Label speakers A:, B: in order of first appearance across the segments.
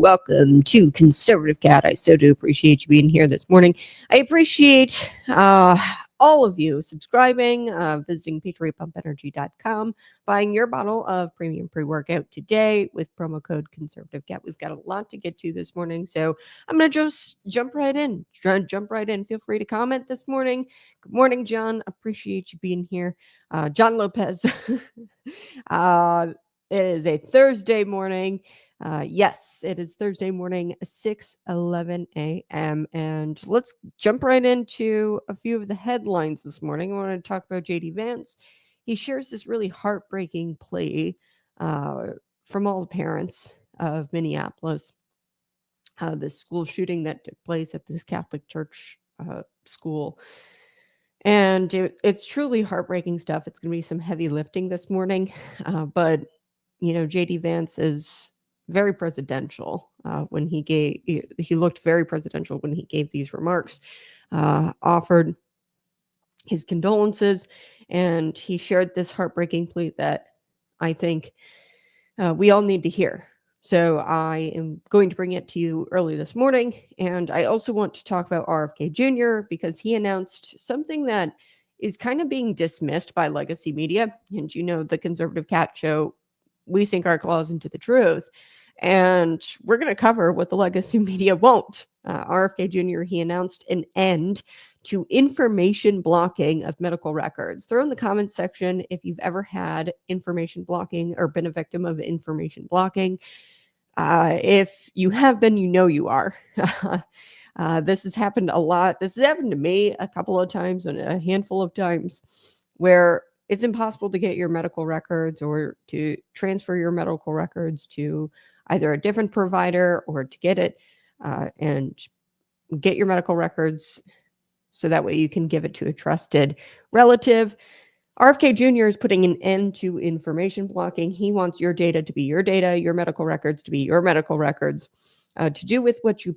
A: welcome to Conservative Cat. I so do appreciate you being here this morning. I appreciate all of you subscribing, visiting patriotpumpenergy.com, buying your bottle of premium pre-workout today with promo code Conservative Cat. We've got a lot to get to this morning, so I'm going to just jump right in. Jump right in. Feel free to comment this morning. Good morning, John. Appreciate you being here. John Lopez. It is a Thursday morning. Yes, it is Thursday morning, 6:11 a.m. And let's jump right into a few of the headlines this morning. I want to talk about J.D. Vance. He shares this really heartbreaking plea from all the parents of Minneapolis. This school shooting that took place at this Catholic church school. And it's truly heartbreaking stuff. It's going to be some heavy lifting this morning. But, J.D. Vance is very presidential when he looked very presidential when he gave these remarks, offered his condolences, and he shared this heartbreaking plea that I think we all need to hear. So I am going to bring it to you early this morning. And I also want to talk about RFK Jr. because he announced something that is kind of being dismissed by legacy media. And the Conservative Cat Show, we sink our claws into the truth. And we're going to cover what the legacy media won't. RFK Jr., he announced an end to information blocking of medical records. Throw in the comments section if you've ever had information blocking or been a victim of information blocking. If you have been, you are. This has happened a lot. This has happened to me a couple of times and a handful of times where it's impossible to get your medical records or to transfer your medical records to either a different provider or to get it and get your medical records so that way you can give it to a trusted relative. RFK Jr. is putting an end to information blocking. He wants your data to be your data, your medical records to be your medical records, to do with what you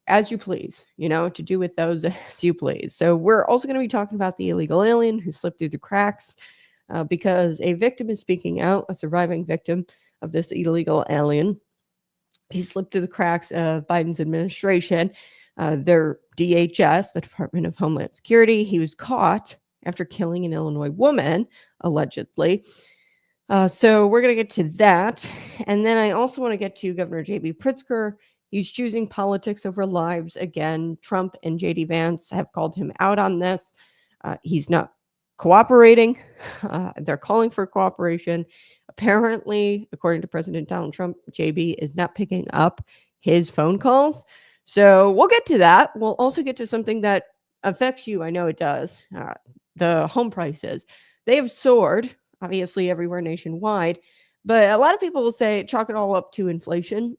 A: as you please, to do with those as you please. So we're also going to be talking about the illegal alien who slipped through the cracks because a victim is speaking out, a surviving victim of this illegal alien. He slipped through the cracks of Biden's administration, their DHS, the Department of Homeland Security. He was caught after killing an Illinois woman, allegedly. So we're going to get to that. And then I also want to get to Governor J.B. Pritzker. He's choosing politics over lives again. Trump and J.D. Vance have called him out on this. He's not cooperating. They're calling for cooperation. Apparently, according to President Donald Trump, JB is not picking up his phone calls. So we'll get to that. We'll also get to something that affects you. I know it does. The home prices. They have soared, obviously, everywhere nationwide. But a lot of people will say, chalk it all up to inflation.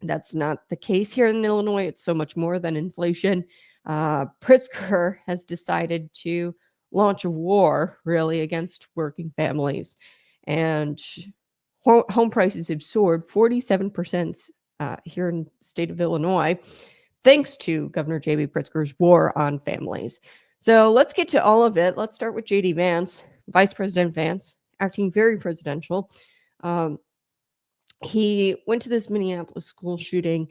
A: That's not the case here in Illinois. It's so much more than inflation. Pritzker has decided to launch a war, really, against working families. And home prices have soared 47% here in the state of Illinois, thanks to Governor J.B. Pritzker's war on families. So let's get to all of it. Let's start with J.D. Vance, Vice President Vance, acting very presidential. He went to this Minneapolis school shooting,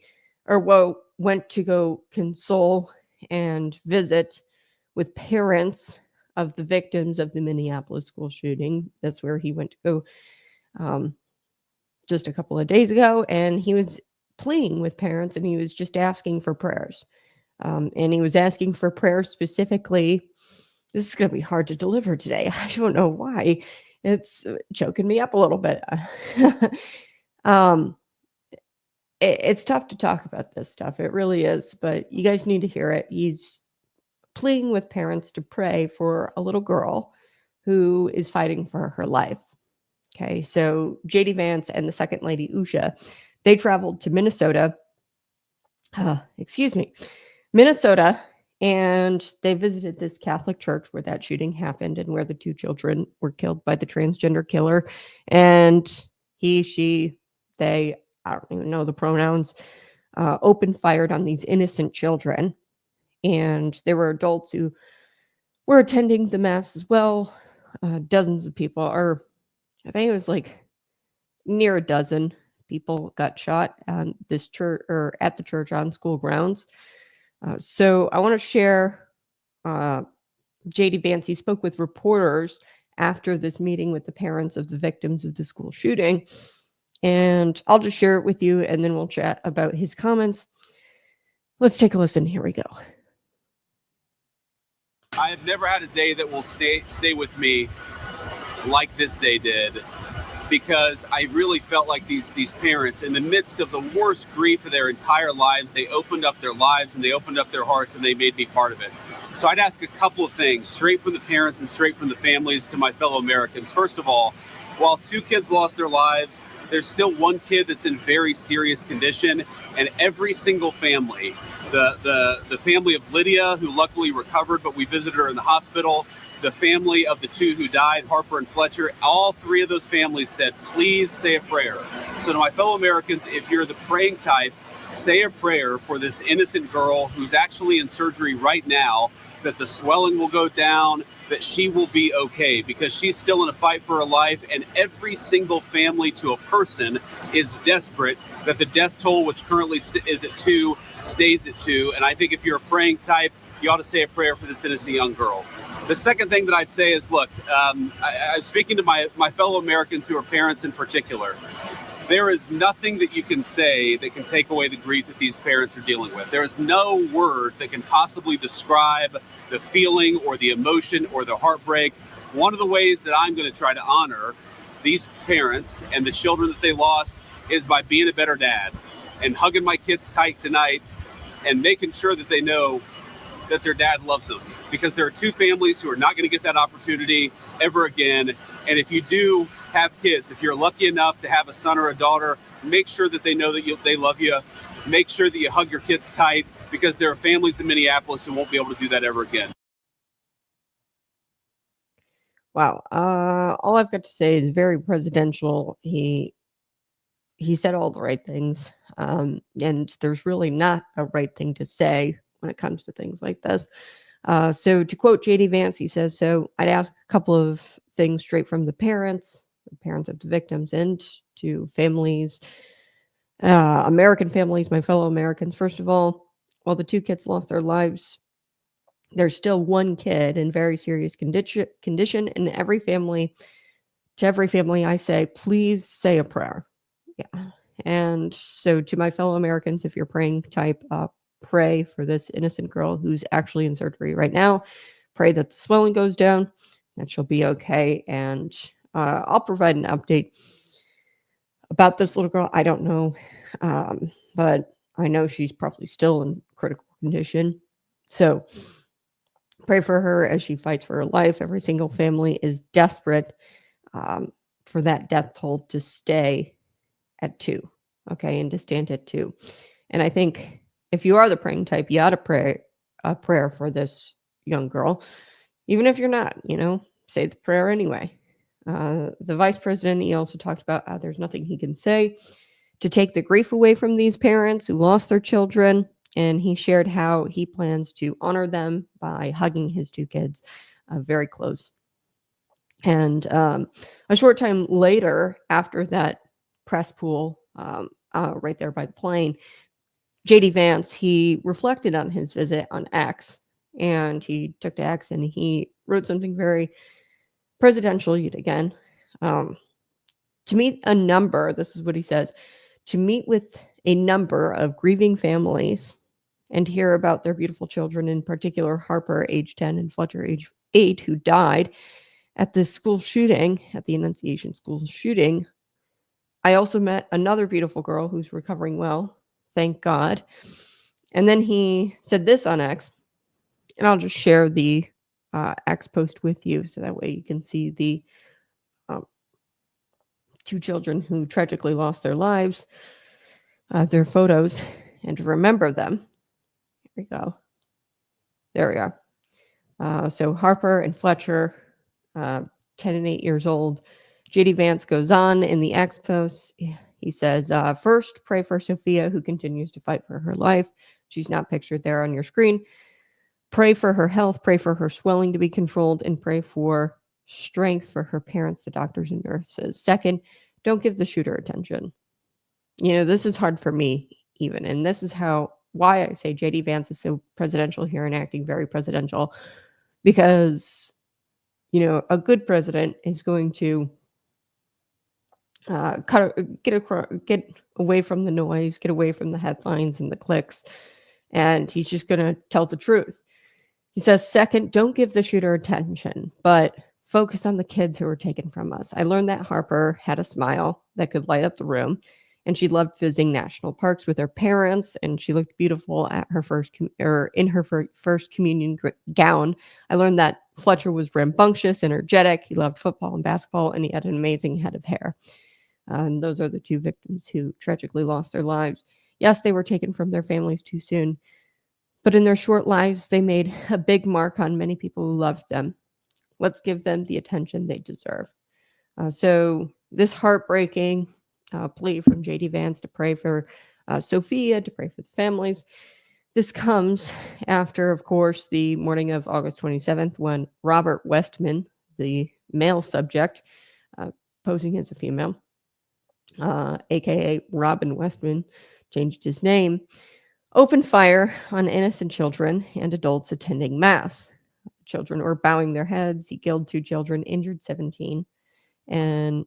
A: went to go console and visit with parents of the victims of the Minneapolis school shooting. That's where he went to go just a couple of days ago. And he was pleading with parents and he was just asking for prayers. And he was asking for prayers specifically. This is going to be hard to deliver today. I don't know why. It's choking me up a little bit. It's tough to talk about this stuff. It really is. But you guys need to hear it. He's pleading with parents to pray for a little girl who is fighting for her life. Okay, so J.D. Vance and the second lady, Usha, they traveled to Minnesota, and they visited this Catholic church where that shooting happened and where the two children were killed by the transgender killer. And he, she, they, I don't even know the pronouns, open fired on these innocent children. And there were adults who were attending the mass as well. Dozens of people, or I think it was like near a dozen people got shot at this church or at the church on school grounds. So I want to share J.D. Vance. He spoke with reporters after this meeting with the parents of the victims of the school shooting. And I'll just share it with you, and then we'll chat about his comments. Let's take a listen. Here we go.
B: I have never had a day that will stay with me like this day did, because I really felt like these parents, in the midst of the worst grief of their entire lives, they opened up their lives and they opened up their hearts and they made me part of it. So I'd ask a couple of things straight from the parents and straight from the families to my fellow Americans. First of all, while 2 kids lost their lives, there's still 1 kid that's in very serious condition, and every single family, the family of Lydia, who luckily recovered, but we visited her in the hospital, the family of the 2 who died, Harper and Fletcher, all 3 of those families said, please say a prayer. So to my fellow Americans, if you're the praying type, say a prayer for this innocent girl who's actually in surgery right now, that the swelling will go down, that she will be okay, because she's still in a fight for her life, and every single family to a person is desperate that the death toll, which currently is at 2, stays at 2. And I think if you're a praying type, you ought to say a prayer for this innocent young girl. The second thing that I'd say is, look, I'm speaking to my fellow Americans who are parents in particular. There is nothing that you can say that can take away the grief that these parents are dealing with. There is no word that can possibly describe the feeling or the emotion or the heartbreak. One of the ways that I'm going to try to honor these parents and the children that they lost is by being a better dad and hugging my kids tight tonight and making sure that they know that their dad loves them, because there are 2 families who are not going to get that opportunity ever again. And if you do have kids, if you're lucky enough to have a son or a daughter, make sure that they know that they love you. Make sure that you hug your kids tight, because there are families in Minneapolis who won't be able to do that ever again.
A: Wow. All I've got to say is very presidential. He said all the right things. And there's really not a right thing to say when it comes to things like this. So to quote J.D. Vance, he says, so I'd ask a couple of things straight from the parents of the victims, and to families, American families, my fellow Americans. First of all, while the 2 kids lost their lives, there's still 1 kid in very serious condition, and to every family, I say, please say a prayer. Yeah. And so to my fellow Americans, if you're praying type, pray for this innocent girl who's actually in surgery right now. Pray that the swelling goes down, that she'll be okay. And I'll provide an update about this little girl. I don't know, but I know she's probably still in critical condition. So pray for her as she fights for her life. Every single family is desperate for that death toll to stay at 2, okay, and to stand at 2. And I think if you are the praying type, you ought to pray a prayer for this young girl, even if you're not, say the prayer anyway. The vice president, he also talked about how there's nothing he can say to take the grief away from these parents who lost their children. And he shared how he plans to honor them by hugging his 2 kids very close. And a short time later, after that press pool right there by the plane, J.D. Vance, he reflected on his visit on X, and he took to X and he wrote something very presidential yet again. To meet a number, this is what he says, to meet with a number of grieving families and hear about their beautiful children, in particular Harper, age 10, and Fletcher, age 8, who died at the school shooting, at the Annunciation school shooting. I also met another beautiful girl who's recovering well, thank God. And then he said this on X, and I'll just share the X post with you so that way you can see the 2 children who tragically lost their lives, their photos, and to remember them. Here we go. There we are. So Harper and Fletcher, 10 and 8 years old. J.D. Vance goes on in the X post. He says, first, pray for Sophia, who continues to fight for her life. She's not pictured there on your screen. Pray for her health, pray for her swelling to be controlled, and pray for strength for her parents, the doctors, and nurses. Second, don't give the shooter attention. This is hard for me even. And this is why I say JD Vance is so presidential here and acting very presidential, because, a good president is going to get away from the noise, get away from the headlines and the clicks, and he's just going to tell the truth. He says, second, don't give the shooter attention, but focus on the kids who were taken from us. I learned that Harper had a smile that could light up the room, and she loved visiting national parks with her parents, and she looked beautiful at her in her first communion gown. I learned that Fletcher was rambunctious, energetic. He loved football and basketball, and he had an amazing head of hair. And those are the two victims who tragically lost their lives. Yes, they were taken from their families too soon, but in their short lives, they made a big mark on many people who loved them. Let's give them the attention they deserve. So this heartbreaking plea from J.D. Vance to pray for Sophia, to pray for the families. This comes after, of course, the morning of August 27th, when Robert Westman, the male subject, posing as a female, aka Robin Westman, changed his name, opened fire on innocent children and adults attending Mass. Children were bowing their heads. He killed 2 children, injured 17, and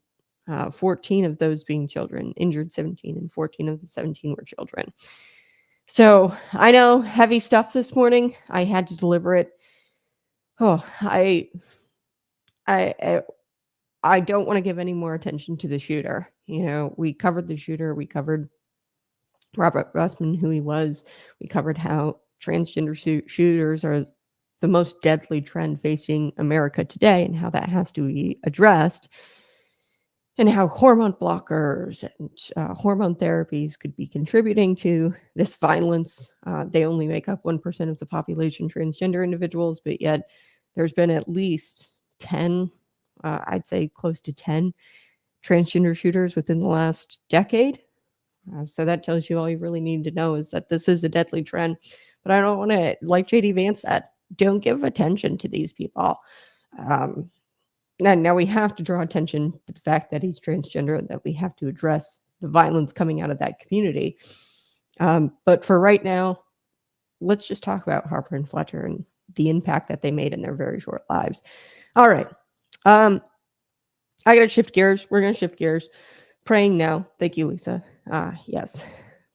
A: 14 of those being children, injured 17, and 14 of the 17 were children. So I know, heavy stuff this morning. I had to deliver it. Oh, I don't want to give any more attention to the shooter. We covered the shooter. We covered Robert Westman, who he was. We covered how transgender shooters are the most deadly trend facing America today, and how that has to be addressed, and how hormone blockers and hormone therapies could be contributing to this violence. They only make up 1% of the population, transgender individuals, but yet there's been at least 10, I'd say close to 10 transgender shooters within the last decade. So that tells you all you really need to know, is that this is a deadly trend. But I don't want to, like JD Vance said, don't give attention to these people. Now we have to draw attention to the fact that he's transgender, and that we have to address the violence coming out of that community. But for right now, let's just talk about Harper and Fletcher and the impact that they made in their very short lives. All right. I got to shift gears. We're going to shift gears. Praying now. Thank you, Lisa. Yes.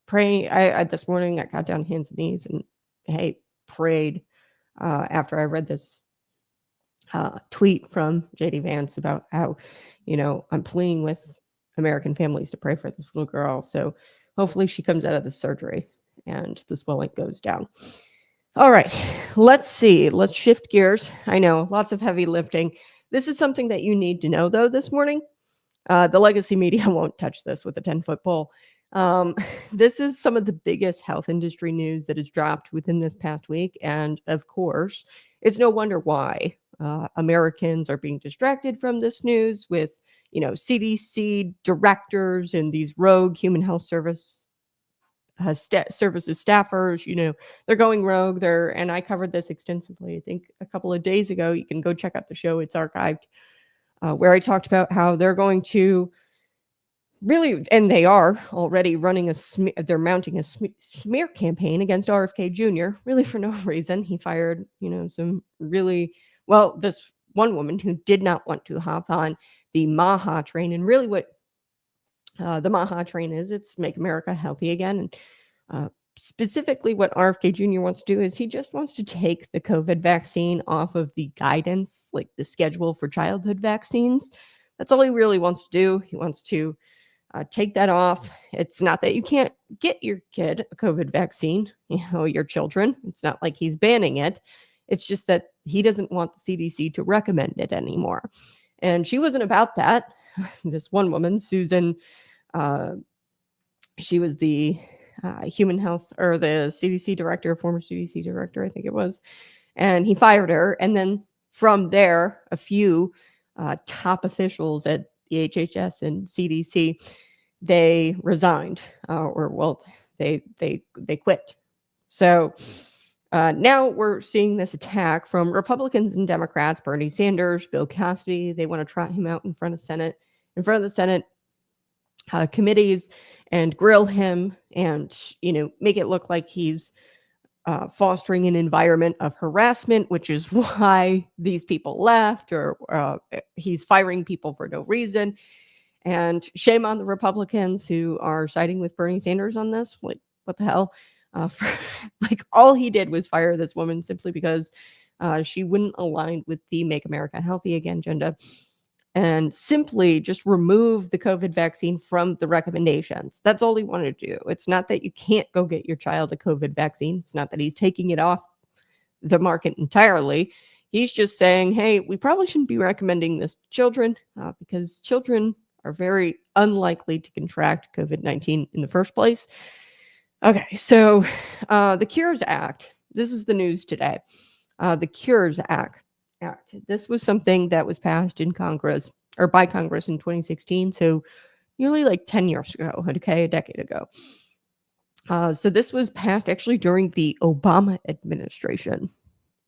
A: Praying. I this morning, I got down hands and knees and prayed after I read this tweet from JD Vance about how, I'm pleading with American families to pray for this little girl. So hopefully she comes out of the surgery and the swelling goes down. All right, let's see. Let's shift gears. I know, lots of heavy lifting. This is something that you need to know, though, this morning. The legacy media won't touch this with a 10-foot pole. This is some of the biggest health industry news that has dropped within this past week. And of course, it's no wonder why Americans are being distracted from this news with, CDC directors and these rogue human health services staffers. They're going rogue. And I covered this extensively, I think a couple of days ago. You can go check out the show. It's archived, where I talked about how they're going to really, and they are already running they're mounting a smear campaign against RFK Jr., really for no reason. He fired, this one woman who did not want to hop on the MAHA train. And really what the MAHA train is, it's Make America Healthy Again. And specifically what RFK Jr. wants to do is he just wants to take the COVID vaccine off of the guidance, like the schedule for childhood vaccines. That's all he really wants to do. He wants to take that off. It's not that you can't get your kid a COVID vaccine, your children. It's not like he's banning it. It's just that he doesn't want the CDC to recommend it anymore. And she wasn't about that. This one woman, Susan, she was the human health, or the CDC director, former CDC director, I think it was. And he fired her. And then from there, a few top officials at the HHS and CDC, they resigned, they quit. So now we're seeing this attack from Republicans and Democrats. Bernie Sanders, Bill Cassidy, they want to trot him out in front of the Senate. committees and grill him and, make it look like he's fostering an environment of harassment, which is why these people left, or he's firing people for no reason. And shame on the Republicans who are siding with Bernie Sanders on this. Like, what the hell? Like, all he did was fire this woman simply because she wouldn't align with the Make America Healthy Again agenda, and simply just remove the COVID vaccine from the recommendations. That's all he wanted to do. It's not that you can't go get your child a COVID vaccine. It's not that he's taking it off the market entirely. He's just saying, hey, we probably shouldn't be recommending this to children because children are very unlikely to contract COVID-19 in the first place. Okay, so the Cures Act, this is the news today. The Cures Act. This was something that was passed in Congress, or by Congress, in 2016. So nearly like 10 years ago, okay, a decade ago. So this was passed actually during the Obama administration,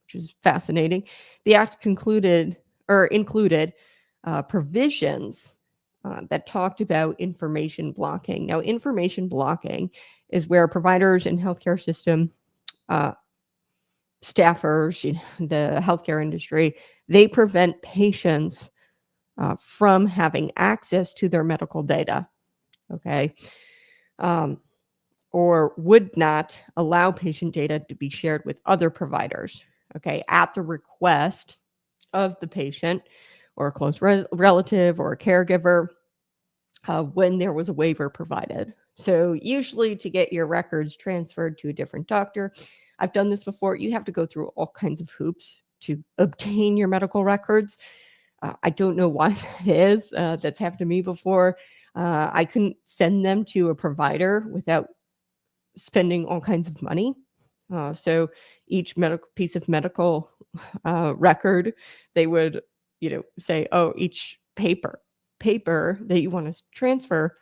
A: which is fascinating. The act included provisions that talked about information blocking. Now, information blocking is where providers in healthcare system, staffers, the healthcare industry, they prevent patients from having access to their medical data, okay? Or would not allow patient data to be shared with other providers, okay, at the request of the patient or a close relative or a caregiver when there was a waiver provided. So usually to get your records transferred to a different doctor, I've done this before, you have to go through all kinds of hoops to obtain your medical records. I don't know why that is. That's happened to me before. I couldn't send them to a provider without spending all kinds of money. So each piece of medical record, they would, say, oh, each paper that you want to transfer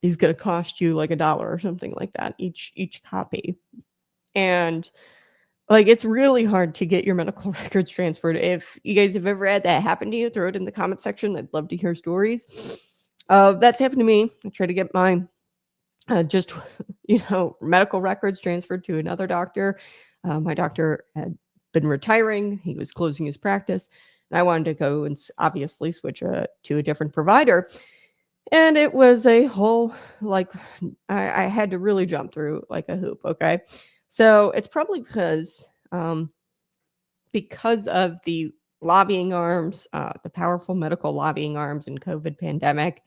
A: is going to cost you like $1 or something like that, each copy. And like, it's really hard to get your medical records transferred. If you guys have ever had that happen to you, throw it in the comment section. I'd love to hear stories. That's happened to me. I try to get my just medical records transferred to another doctor. My doctor had been retiring. He was closing his practice, and I wanted to go and obviously switch to a different provider. And it was a whole, like, I had to really jump through like a hoop. Okay. So it's probably because of the lobbying arms, the powerful medical lobbying arms in COVID pandemic.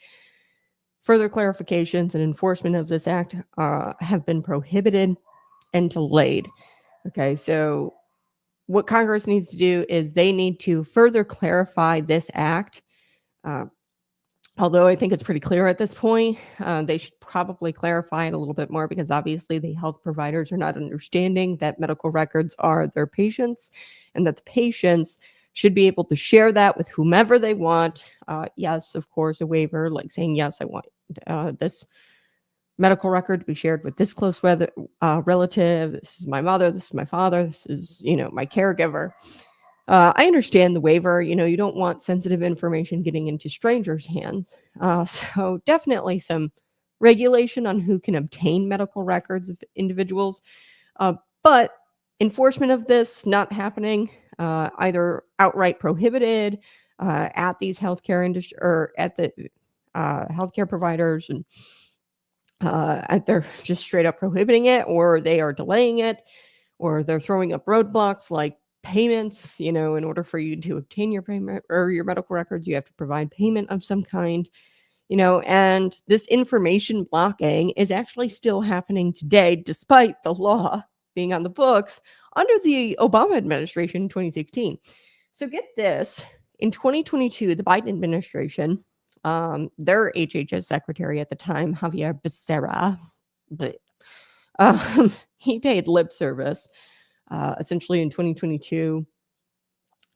A: Further clarifications and enforcement of this act have been prohibited and delayed. Okay, so what Congress needs to do is they need to further clarify this act. Although I think it's pretty clear at this point, they should probably clarify it a little bit more, because obviously the health providers are not understanding that medical records are their patients, and that the patients should be able to share that with whomever they want. Yes, of course, a waiver, like saying, yes, I want this medical record to be shared with this close relative. This is my mother. This is my father. This is, my caregiver. I understand the waiver. You don't want sensitive information getting into strangers' hands. So definitely some regulation on who can obtain medical records of individuals. But enforcement of this not happening, either outright prohibited at these healthcare industry, or at the healthcare providers, and they're just straight up prohibiting it, or they are delaying it, or they're throwing up roadblocks like payments. In order for you to obtain your payment or your medical records, you have to provide payment of some kind. And this information blocking is actually still happening today, despite the law being on the books under the Obama administration in 2016. So get this, in 2022, the Biden administration, their HHS secretary at the time, Javier Becerra, he paid lip service essentially in 2022.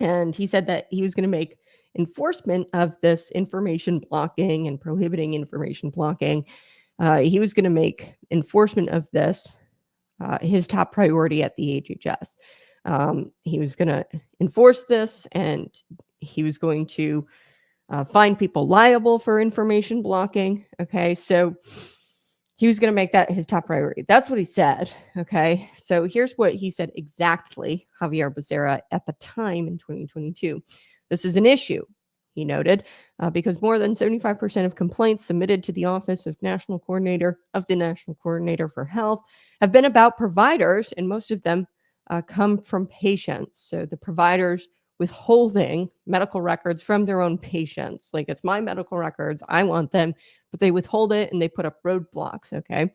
A: And he said that he was going to make enforcement of this information blocking and prohibiting information blocking. He was going to make enforcement of this his top priority at the HHS. He was going to enforce this, and he was going to find people liable for information blocking. Okay, so he was going to make that his top priority. That's what he said. Okay, so here's what he said exactly, Javier Becerra, at the time in 2022. This is an issue, he noted, because more than 75% of complaints submitted to the Office of the National Coordinator for Health have been about providers, and most of them come from patients. So the providers withholding medical records from their own patients. Like, it's my medical records, I want them, but they withhold it and they put up roadblocks. Okay.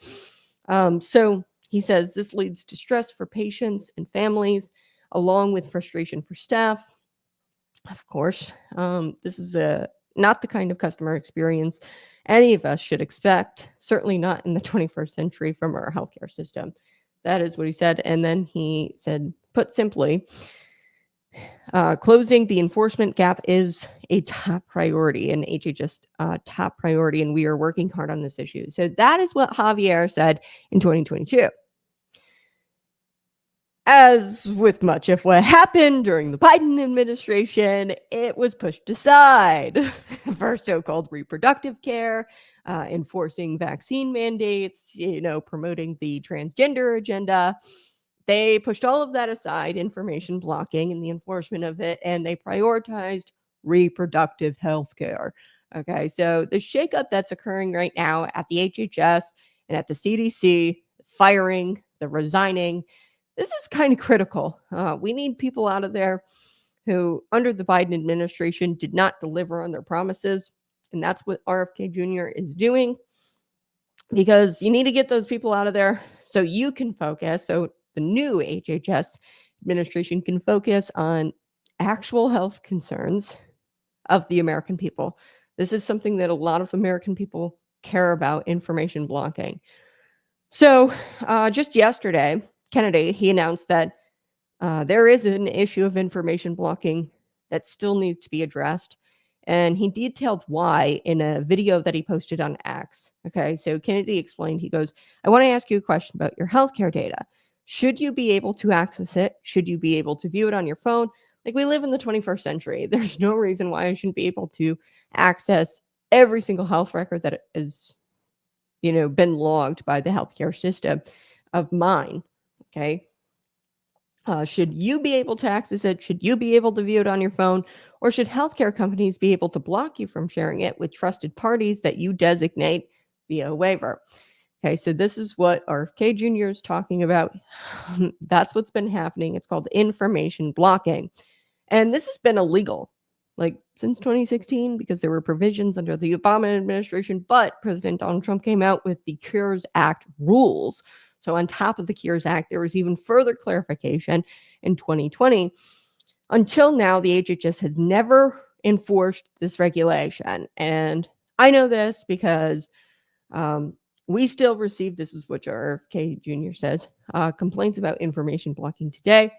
A: So he says this leads to stress for patients and families, along with frustration for staff. Of course, this is not the kind of customer experience any of us should expect, certainly not in the 21st century from our healthcare system. That is what he said. And then he said, put simply, closing the enforcement gap is a top priority, an HHS top priority, and we are working hard on this issue. So that is what Javier said in 2022. As with much of what happened during the Biden administration, it was pushed aside for so-called reproductive care, enforcing vaccine mandates, promoting the transgender agenda. They pushed all of that aside, information blocking and the enforcement of it, and they prioritized reproductive health care. Okay, so the shakeup that's occurring right now at the HHS and at the CDC, the firing, the resigning, this is kind of critical. We need people out of there who, under the Biden administration, did not deliver on their promises. And that's what RFK Jr. is doing, because you need to get those people out of there so you can focus. So the new HHS administration can focus on actual health concerns of the American people. This is something that a lot of American people care about, information blocking. So just yesterday, Kennedy, he announced that there is an issue of information blocking that still needs to be addressed. And he detailed why in a video that he posted on X. Okay, so Kennedy explained, he goes, I want to ask you a question about your healthcare data. Should you be able to access it? Should you be able to view it on your phone? Like, we live in the 21st century. There's no reason why I shouldn't be able to access every single health record that is, been logged by the healthcare system of mine. Okay. Should you be able to access it? Should you be able to view it on your phone? Or should healthcare companies be able to block you from sharing it with trusted parties that you designate via a waiver? Okay, so this is what RFK Jr. is talking about. That's what's been happening. It's called information blocking. And this has been illegal, like, since 2016, because there were provisions under the Obama administration, but President Donald Trump came out with the Cures Act rules. So on top of the Cures Act, there was even further clarification in 2020. Until now, the HHS has never enforced this regulation. And I know this because we still receive, this is what RFK Jr. says, complaints about information blocking today.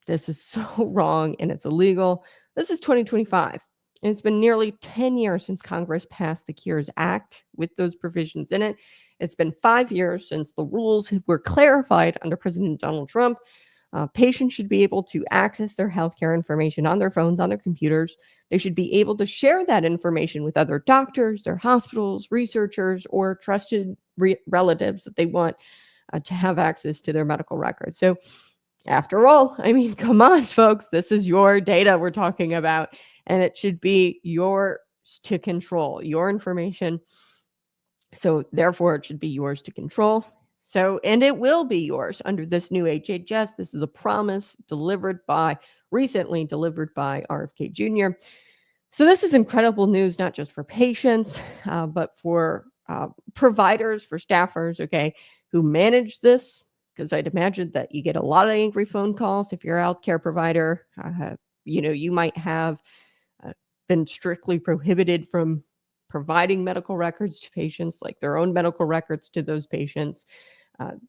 A: This is so wrong and it's illegal. This is 2025. And it's been nearly 10 years since Congress passed the Cures Act with those provisions in it. It's been 5 years since the rules were clarified under President Donald Trump. Patients should be able to access their healthcare information on their phones, on their computers. They should be able to share that information with other doctors, their hospitals, researchers, or trusted relatives that they want to have access to their medical records. So after all, I mean, come on, folks, this is your data we're talking about, and it should be yours to control, your information. So therefore, it should be yours to control. So, and it will be yours under this new HHS. This is a promise recently delivered by RFK Jr. So this is incredible news, not just for patients, but for providers, for staffers, okay, who manage this. Because I'd imagine that you get a lot of angry phone calls if you're a healthcare provider. You might have been strictly prohibited from providing medical records to patients, like their own medical records to those patients.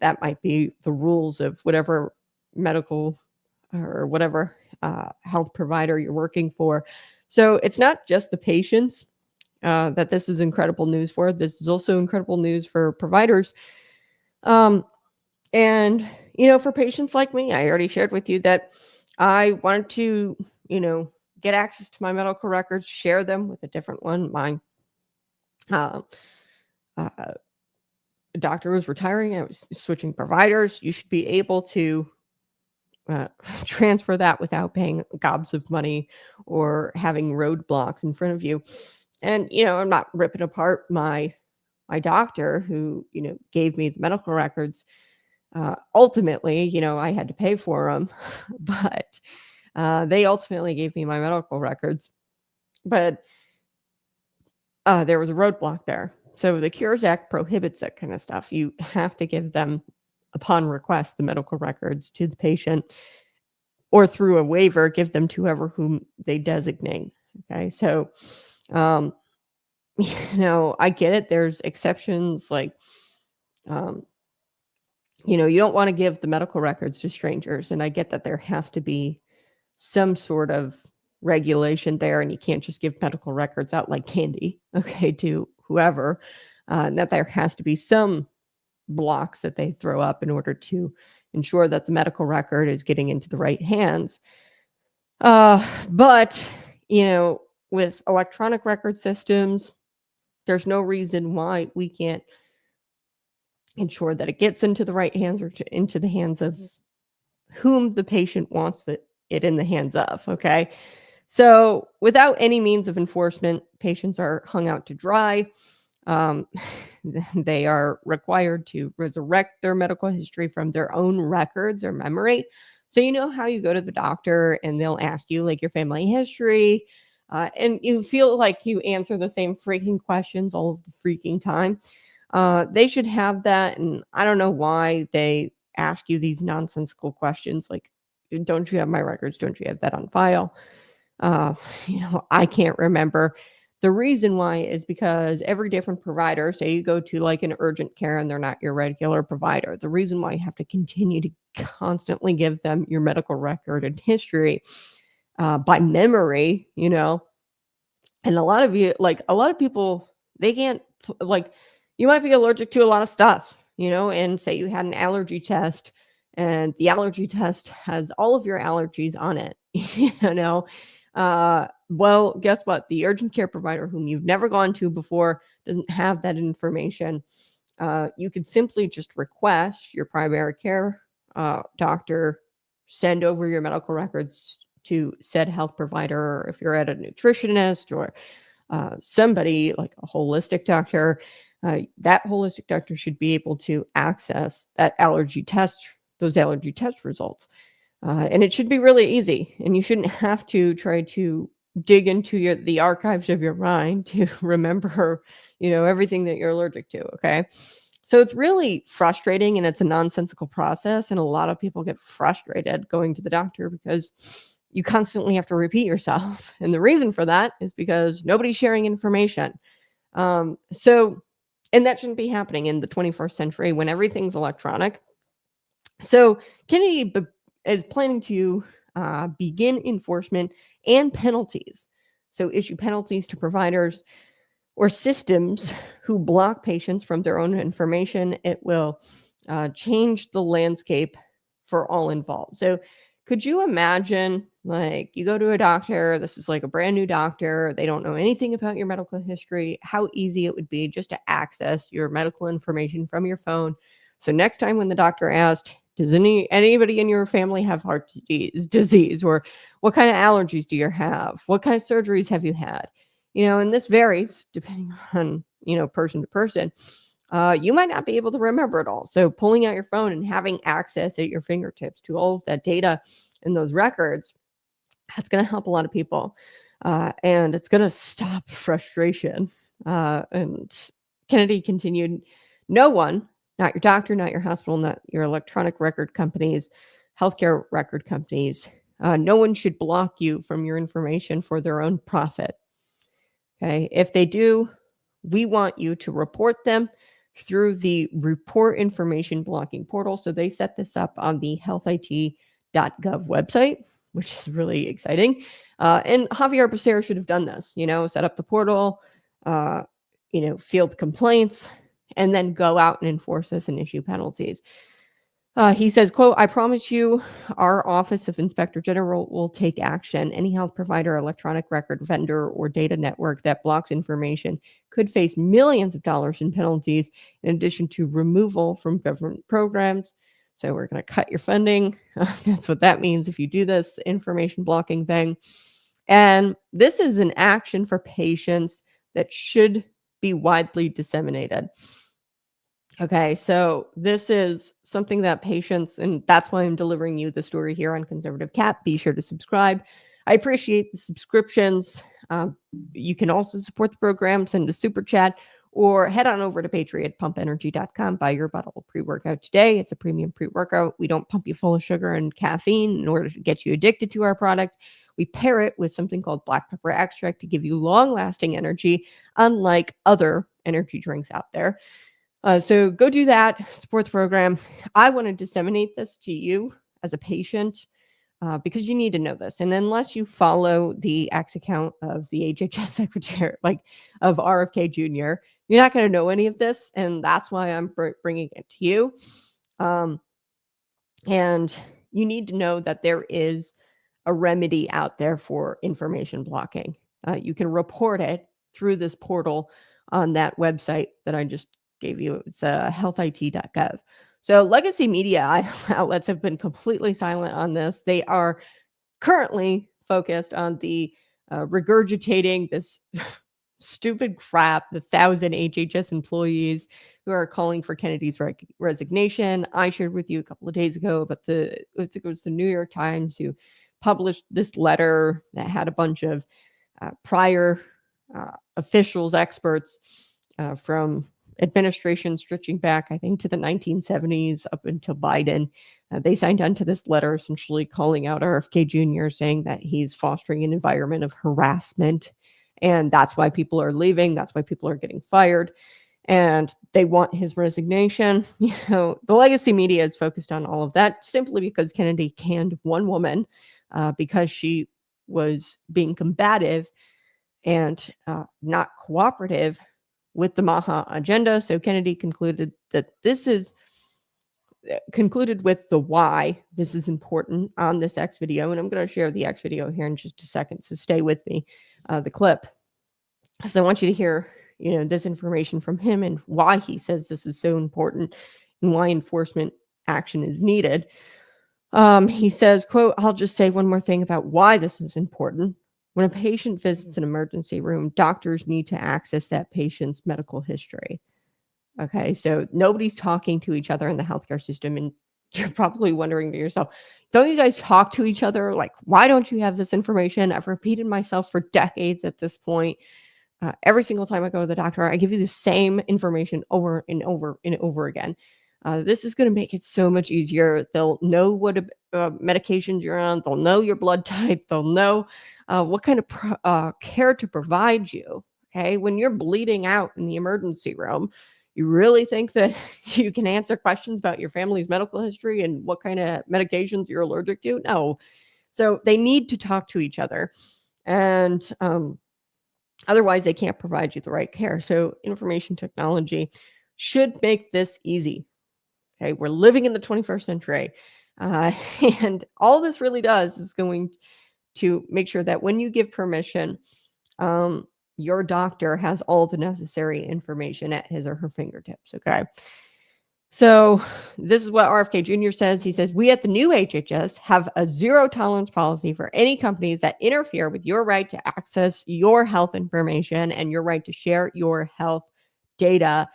A: That might be the rules of whatever medical or whatever health provider you're working for. So it's not just the patients that this is incredible news for. This is also incredible news for providers. And, for patients like me, I already shared with you that I wanted to, get access to my medical records, share them with a different one. Mine, uh, a doctor was retiring. I was switching providers. You should be able to transfer that without paying gobs of money or having roadblocks in front of you. And, I'm not ripping apart my doctor who, gave me the medical records. Ultimately, I had to pay for them, but they ultimately gave me my medical records. But there was a roadblock there. So the Cures Act prohibits that kind of stuff. You have to give them, upon request, the medical records to the patient, or through a waiver, give them to whoever whom they designate. Okay. So, I get it. There's exceptions, like, you don't want to give the medical records to strangers. And I get that there has to be some sort of regulation there, and you can't just give medical records out like candy, okay, to whoever. And that there has to be some blocks that they throw up in order to ensure that the medical record is getting into the right hands. But, with electronic record systems, there's no reason why we can't ensure that it gets into the right hands, or into the hands of whom the patient wants it in the hands of. Okay. So without any means of enforcement, patients are hung out to dry. They are required to resurrect their medical history from their own records or memory. So how you go to the doctor and they'll ask you like your family history, and you feel like you answer the same freaking questions all of the freaking time. They should have that. And I don't know why they ask you these nonsensical questions like, don't you have my records? Don't you have that on file? I can't remember. The reason why is because every different provider, say you go to like an urgent care and they're not your regular provider, the reason why you have to continue to constantly give them your medical record and history by memory, and a lot of people, they can't, like, you might be allergic to a lot of stuff, and say you had an allergy test and the allergy test has all of your allergies on it, well, guess what? The urgent care provider whom you've never gone to before doesn't have that information. You could simply just request your primary care doctor send over your medical records to said health provider, or if you're at a nutritionist or somebody like a holistic doctor, that holistic doctor should be able to access those allergy test results. And it should be really easy, and you shouldn't have to try to dig into the archives of your mind to remember, everything that you're allergic to. Okay. So it's really frustrating, and it's a nonsensical process. And a lot of people get frustrated going to the doctor because you constantly have to repeat yourself. And the reason for that is because nobody's sharing information. And that shouldn't be happening in the 21st century when everything's electronic. So Kennedy is planning to begin enforcement and penalties. So issue penalties to providers or systems who block patients from their own information. It will change the landscape for all involved. So could you imagine, like, you go to a doctor, this is like a brand new doctor, they don't know anything about your medical history, how easy it would be just to access your medical information from your phone. So next time when the doctor asked, does anybody in your family have heart disease, or what kind of allergies do you have? What kind of surgeries have you had? And this varies depending on, person to person. You might not be able to remember it all. So pulling out your phone and having access at your fingertips to all of that data and those records, that's going to help a lot of people. And it's going to stop frustration. And Kennedy continued, no one, not your doctor, not your hospital, not your electronic record companies, healthcare record companies, no one should block you from your information for their own profit. Okay. If they do, we want you to report them through the report information blocking portal. So they set this up on the healthit.gov website, which is really exciting. And Javier Becerra should have done this, set up the portal, field complaints, and then go out and enforce this and issue penalties. He says, quote, I promise you our Office of Inspector General will take action. Any health provider, electronic record vendor, or data network that blocks information could face millions of dollars in penalties, in addition to removal from government programs. So we're going to cut your funding. That's what that means if you do this information blocking thing. And this is an action for patients that should be widely disseminated. Okay, so this is something that patients, and that's why I'm delivering you the story here on Conservative Cat. Be sure to subscribe. I appreciate the subscriptions. You can also support the program, send a super chat, or head on over to patriottpumpenergy.com. Buy your bottle of pre-workout today. It's a premium pre-workout. We don't pump you full of sugar and caffeine in order to get you addicted to our product. We pair it with something called black pepper extract to give you long-lasting energy, unlike other energy drinks out there. So go do that, support the program. I want to disseminate this to you as a patient because you need to know this. And unless you follow the X account of the HHS secretary, like of RFK Jr., you're not going to know any of this. And that's why I'm bringing it to you. And you need to know that there is a remedy out there for information blocking. You can report it through this portal on that website that I just gave you. It's healthit.gov. So legacy media outlets have been completely silent on this. They are currently focused on the regurgitating this stupid crap, the 1,000 HHS employees who are calling for Kennedy's resignation. I shared with you a couple of days ago about it was the New York Times who published this letter that had a bunch of prior officials, experts from administration stretching back, I think, to the 1970s up until Biden. They signed on to this letter essentially calling out RFK Jr., saying that he's fostering an environment of harassment. And that's why people are leaving. That's why people are getting fired. And they want his resignation. The legacy media is focused on all of that simply because Kennedy canned one woman because she was being combative and not cooperative with the Maha agenda. So Kennedy concluded that this is concluded with the why this is important on this X video. And I'm going to share the X video here in just a second. So stay with me, the clip. So I want you to hear, this information from him and why he says this is so important and why enforcement action is needed. He says, quote, I'll just say one more thing about why this is important. When a patient visits an emergency room, doctors need to access that patient's medical history. Okay, so nobody's talking to each other in the healthcare system. And you're probably wondering to yourself, don't you guys talk to each other? Like, why don't you have this information? I've repeated myself for decades at this point. Every single time I go to the doctor, I give you the same information over and over and over again. This is going to make it so much easier. They'll know what medications you're on. They'll know your blood type. They'll know what kind of care to provide you. Okay, when you're bleeding out in the emergency room, you really think that you can answer questions about your family's medical history and what kind of medications you're allergic to? No. So they need to talk to each other. And otherwise, they can't provide you the right care. So information technology should make this easy. Okay, we're living in the 21st century. And all this really does is going to make sure that when you give permission, your doctor has all the necessary information at his or her fingertips. Okay. So this is what RFK Jr. says. He says, we at the new HHS have a zero tolerance policy for any companies that interfere with your right to access your health information and your right to share your health data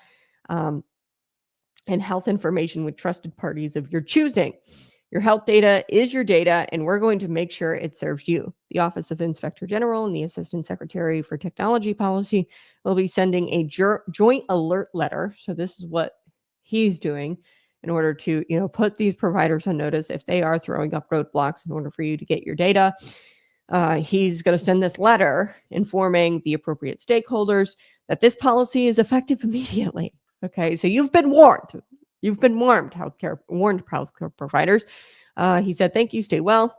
A: and health information with trusted parties of your choosing. Your health data is your data, and we're going to make sure it serves you. The Office of Inspector General and the Assistant Secretary for Technology Policy will be sending a joint alert letter. So this is what he's doing in order to, put these providers on notice if they are throwing up roadblocks in order for you to get your data. He's going to send this letter informing the appropriate stakeholders that this policy is effective immediately. Okay, so you've been warned. You've been warned, healthcare providers. He said, thank you, stay well.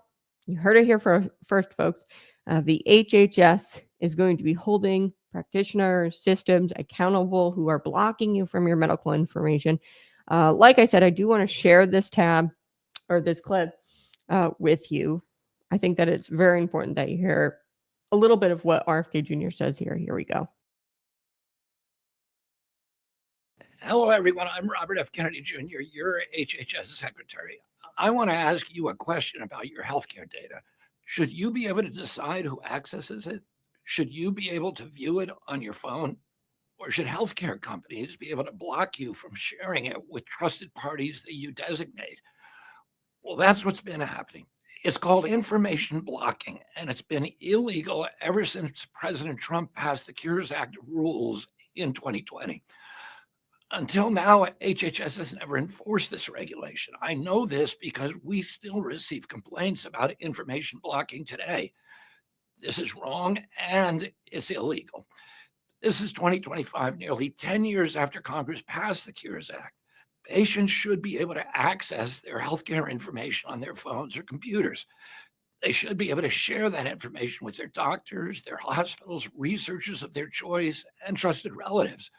A: You heard it here first, folks. The HHS is going to be holding practitioners, systems accountable who are blocking you from your medical information. Like I said, I do want to share this tab or this clip with you. I think that it's very important that you hear a little bit of what RFK Jr. says here. Here we go.
C: Hello, everyone. I'm Robert F. Kennedy Jr., your HHS secretary. I want to ask you a question about your healthcare data. Should you be able to decide who accesses it? Should you be able to view it on your phone? Or should healthcare companies be able to block you from sharing it with trusted parties that you designate? Well, that's what's been happening. It's called information blocking, and it's been illegal ever since President Trump passed the Cures Act rules in 2020. Until now, HHS has never enforced this regulation. I know this because we still receive complaints about information blocking today. This is wrong and it's illegal. This is 2025, nearly 10 years after Congress passed the Cures Act. Patients should be able to access their healthcare information on their phones or computers. They should be able to share that information with their doctors, their hospitals, researchers of their choice, and trusted relatives.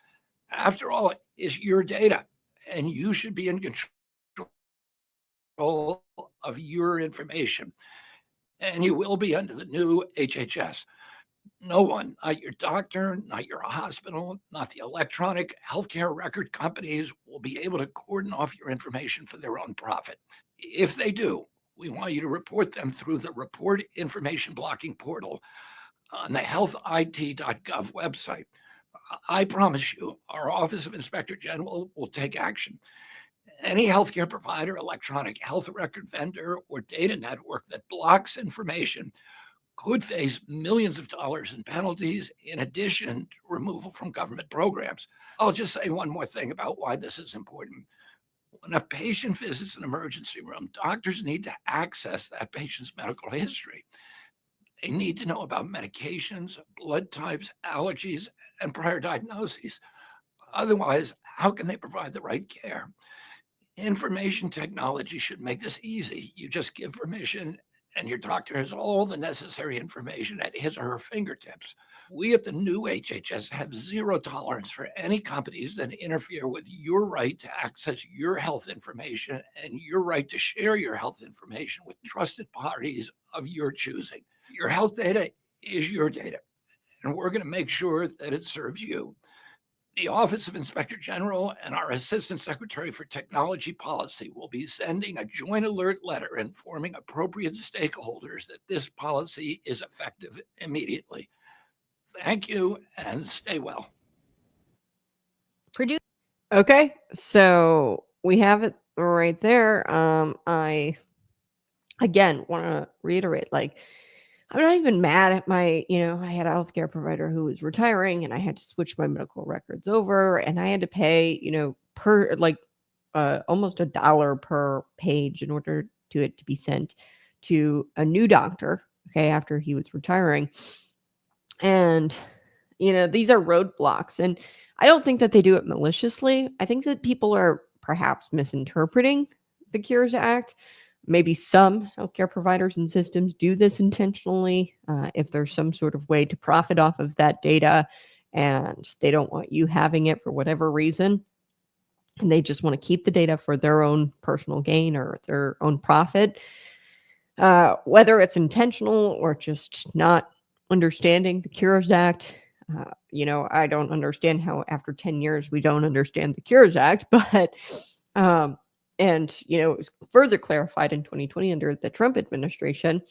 C: After all, it's your data, and you should be in control of your information. And you will be under the new HHS. No one, not your doctor, not your hospital, not the electronic healthcare record companies, will be able to cordon off your information for their own profit. If they do, we want you to report them through the Report Information Blocking portal on the healthit.gov website. I promise you, our Office of Inspector General will take action. Any healthcare provider, electronic health record vendor, or data network that blocks information could face millions of dollars in penalties, in addition to removal from government programs. I'll just say one more thing about why this is important. When a patient visits an emergency room, doctors need to access that patient's medical history. They need to know about medications, blood types, allergies, and prior diagnoses. Otherwise, how can they provide the right care? Information technology should make this easy. You just give permission, and your doctor has all the necessary information at his or her fingertips. We at the new HHS have zero tolerance for any companies that interfere with your right to access your health information and your right to share your health information with trusted parties of your choosing. Your health data is your data, and we're going to make sure that it serves you. The Office of Inspector General and our Assistant Secretary for Technology Policy will be sending a joint alert letter informing appropriate stakeholders that this policy is effective immediately. Thank you, and stay well.
A: Okay, so we have it right there. I again want to reiterate, like, I'm not even mad at my, I had a healthcare provider who was retiring and I had to switch my medical records over and I had to pay, per like almost $1 per page in order to it to be sent to a new doctor, okay, after he was retiring. And, these are roadblocks. And I don't think that they do it maliciously. I think that people are perhaps misinterpreting the Cures Act. Maybe some healthcare providers and systems do this intentionally if there's some sort of way to profit off of that data and they don't want you having it for whatever reason. And they just want to keep the data for their own personal gain or their own profit. Whether it's intentional or just not understanding the Cures Act, I don't understand how after 10 years we don't understand the Cures Act, but and, it was further clarified in 2020 under the Trump administration.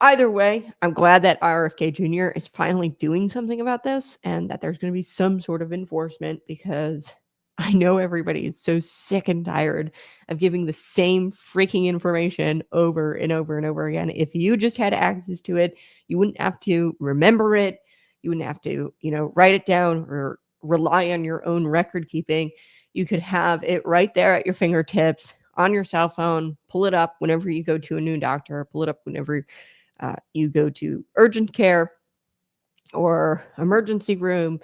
A: Either way, I'm glad that RFK Jr. is finally doing something about this and that there's going to be some sort of enforcement, because I know everybody is so sick and tired of giving the same freaking information over and over and over again. If you just had access to it, you wouldn't have to remember it. You wouldn't have to, write it down or rely on your own record keeping. You could have it right there at your fingertips on your cell phone, pull it up whenever you go to a new doctor, pull it up whenever you go to urgent care or emergency room.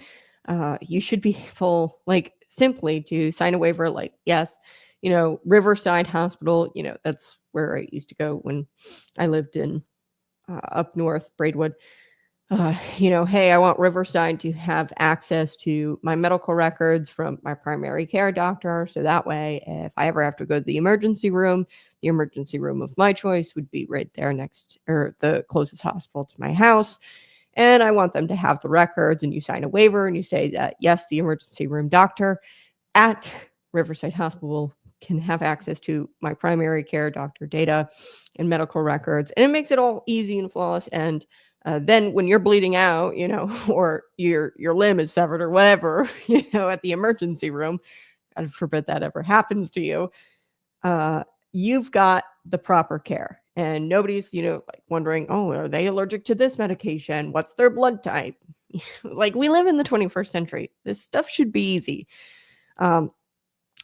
A: You should be able, simply to sign a waiver, yes, Riverside Hospital, that's where I used to go when I lived in up north, Braidwood. hey, I want Riverside to have access to my medical records from my primary care doctor. So that way, if I ever have to go to the emergency room of my choice would be right there next, or the closest hospital to my house. And I want them to have the records, and you sign a waiver and you say that, yes, the emergency room doctor at Riverside Hospital can have access to my primary care doctor data and medical records. And it makes it all easy and flawless. And then when you're bleeding out, or your limb is severed or whatever, at the emergency room, God forbid that ever happens to you, you've got the proper care. And nobody's, like wondering, oh, are they allergic to this medication? What's their blood type? Like, we live in the 21st century. This stuff should be easy. All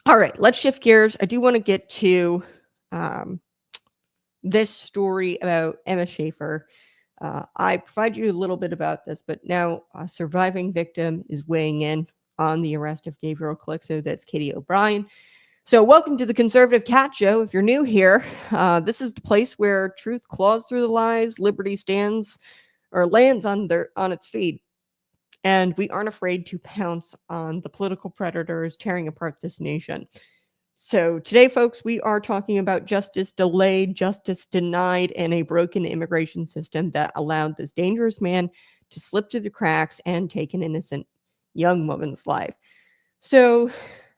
A: right, let's shift gears. I do want to get to this story about Emma Schaefer. I provide you a little bit about this, but now a surviving victim is weighing in on the arrest of Gabriel Calixto. That's Katie O'Brien. So welcome to the Conservative Cat Show. If you're new here, this is the place where truth claws through the lies, liberty stands or lands on its feet. And we aren't afraid to pounce on the political predators tearing apart this nation. So today, folks, we are talking about justice delayed, justice denied, and a broken immigration system that allowed this dangerous man to slip through the cracks and take an innocent young woman's life. So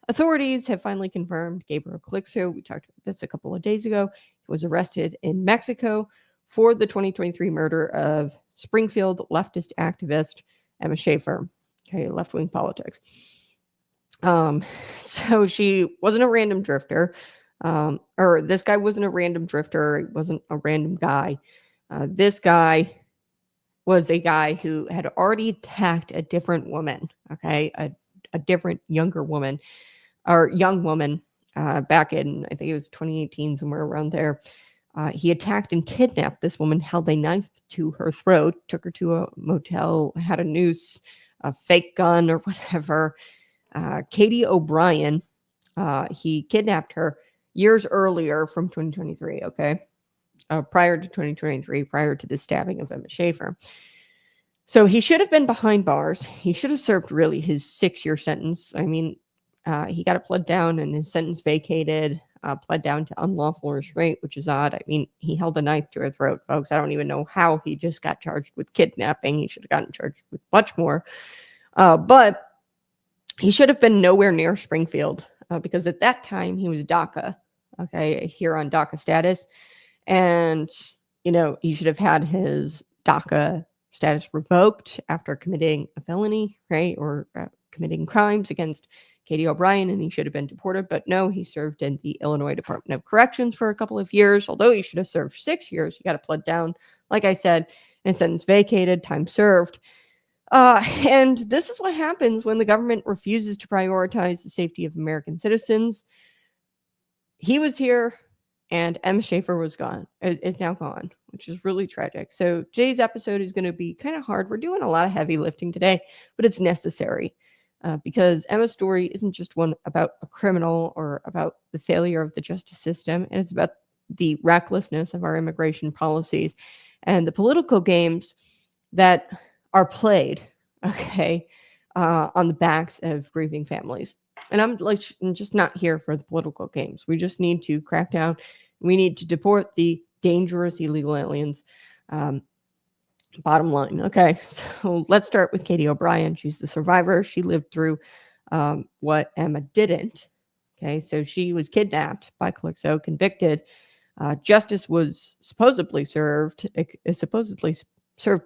A: authorities have finally confirmed Gabriel Calixto, we talked about this a couple of days ago, he was arrested in Mexico for the 2023 murder of Springfield leftist activist Emma Schaefer. Okay, left-wing politics. So she wasn't a random drifter, or this guy wasn't a random drifter. He wasn't a random guy. This guy was a guy who had already attacked a different woman, okay, a different younger woman, or young woman, back in, I think it was 2018, somewhere around there. He attacked and kidnapped this woman, held a knife to her throat, took her to a motel, had a noose, a fake gun, or whatever. Katie O'Brien, he kidnapped her years earlier from 2023, okay? Prior to 2023, prior to the stabbing of Emma Schaefer. So he should have been behind bars. He should have served really his 6-year sentence. I mean, he got it pled down and his sentence vacated, pled down to unlawful restraint, which is odd. I mean, he held a knife to her throat, folks. I don't even know how he just got charged with kidnapping. He should have gotten charged with much more. But he should have been nowhere near Springfield, because at that time he was DACA, okay, here on DACA status. And, he should have had his DACA status revoked after committing a felony, right? Or committing crimes against Katie O'Brien, and he should have been deported. But no, he served in the Illinois Department of Corrections for a couple of years. Although he should have served 6 years, he got it pled down, like I said, and sentence vacated, time served. And this is what happens when the government refuses to prioritize the safety of American citizens. He was here, and Emma Schaefer was gone, is now gone, which is really tragic. So today's episode is going to be kind of hard. We're doing a lot of heavy lifting today, but it's necessary, because Emma's story isn't just one about a criminal or about the failure of the justice system, and it's about the recklessness of our immigration policies and the political games that are played, okay, on the backs of grieving families. And I'm just not here for the political games. We just need to crack down. We need to deport the dangerous illegal aliens. Bottom line. Okay, so let's start with Katie O'Brien. She's the survivor. She lived through what Emma didn't. Okay, so she was kidnapped by Calixto, convicted. Justice was supposedly served,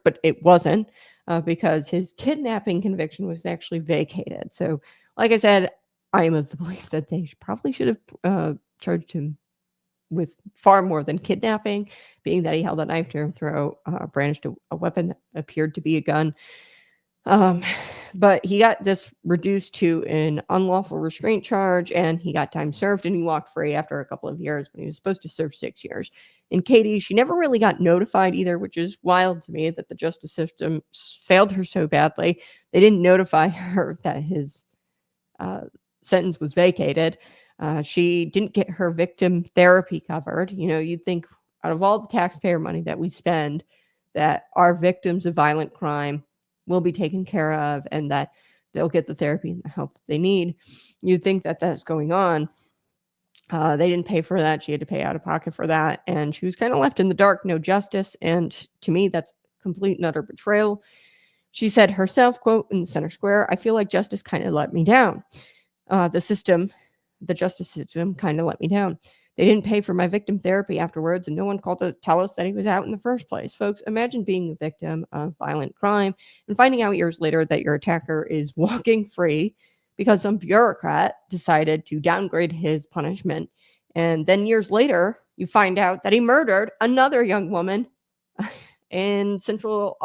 A: but it wasn't, because his kidnapping conviction was actually vacated. So, like I said, I am of the belief that they probably should have charged him with far more than kidnapping, being that he held a knife to her throat, brandished a weapon that appeared to be a gun. But he got this reduced to an unlawful restraint charge, and he got time served, and he walked free after a couple of years when he was supposed to serve 6 years. And Katie, she never really got notified either, which is wild to me that the justice system failed her so badly. They didn't notify her that his sentence was vacated. She didn't get her victim therapy covered. You'd think out of all the taxpayer money that we spend, that our victims of violent crime will be taken care of and that they'll get the therapy and the help that they need. You'd think that that's going on. They didn't pay for that. She had to pay out of pocket for that. And she was kind of left in the dark, no justice. And to me, that's complete and utter betrayal. She said herself, quote, in the center square, "I feel like justice kind of let me down. The justice system kind of let me down. They didn't pay for my victim therapy afterwards, and no one called to tell us that he was out in the first place." Folks, imagine being a victim of violent crime and finding out years later that your attacker is walking free because some bureaucrat decided to downgrade his punishment. And then years later, you find out that he murdered another young woman in central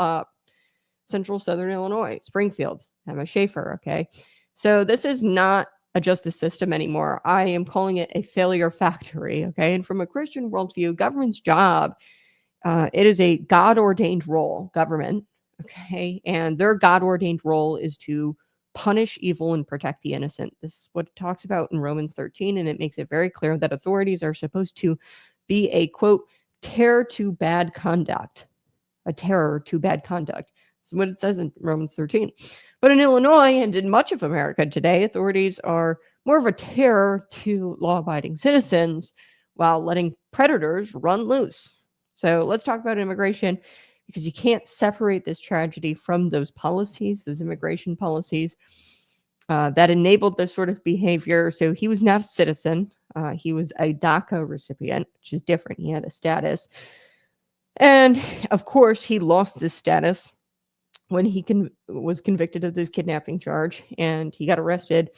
A: southern Illinois, Springfield, Emma Schaefer. Okay. So this is not a justice system anymore. I am calling it a failure factory. Okay. And from a Christian worldview, government's job, it is a God-ordained role, government. Okay. And their God-ordained role is to punish evil and protect the innocent. This is what it talks about in Romans 13. And it makes it very clear that authorities are supposed to be a, quote, terror to bad conduct. A terror to bad conduct. That's what it says in Romans 13. But in Illinois and in much of America today, authorities are more of a terror to law-abiding citizens while letting predators run loose. So let's talk about immigration, because you can't separate this tragedy from those policies, those immigration policies that enabled this sort of behavior. So he was not a citizen. He was a DACA recipient, which is different. He had a status. And of course, he lost this status when he was convicted of this kidnapping charge, and he got arrested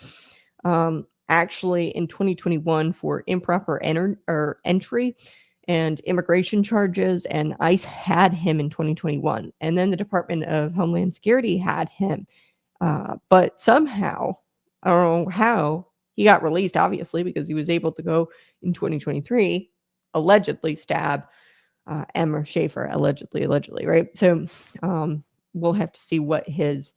A: actually in 2021 for improper entry and immigration charges, and ICE had him in 2021. And then the Department of Homeland Security had him. But somehow, I don't know how, he got released, obviously, because he was able to go in 2023, allegedly stab Emma Schaefer, allegedly, right? So we'll have to see what his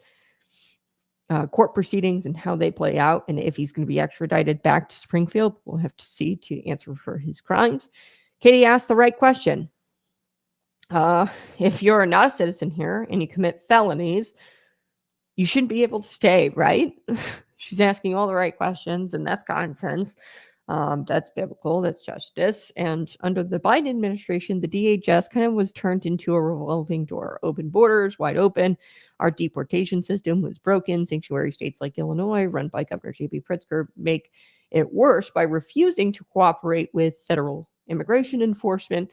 A: court proceedings and how they play out, and if he's going to be extradited back to Springfield. We'll have to see to answer for his crimes. Katie asked the right question. If you're not a citizen here and you commit felonies, you shouldn't be able to stay, right? She's asking all the right questions, and that's common sense. That's biblical, that's justice. And under the Biden administration, the DHS kind of was turned into a revolving door. Open borders, wide open. Our deportation system was broken. Sanctuary states like Illinois, run by Governor J.B. Pritzker, make it worse by refusing to cooperate with federal immigration enforcement.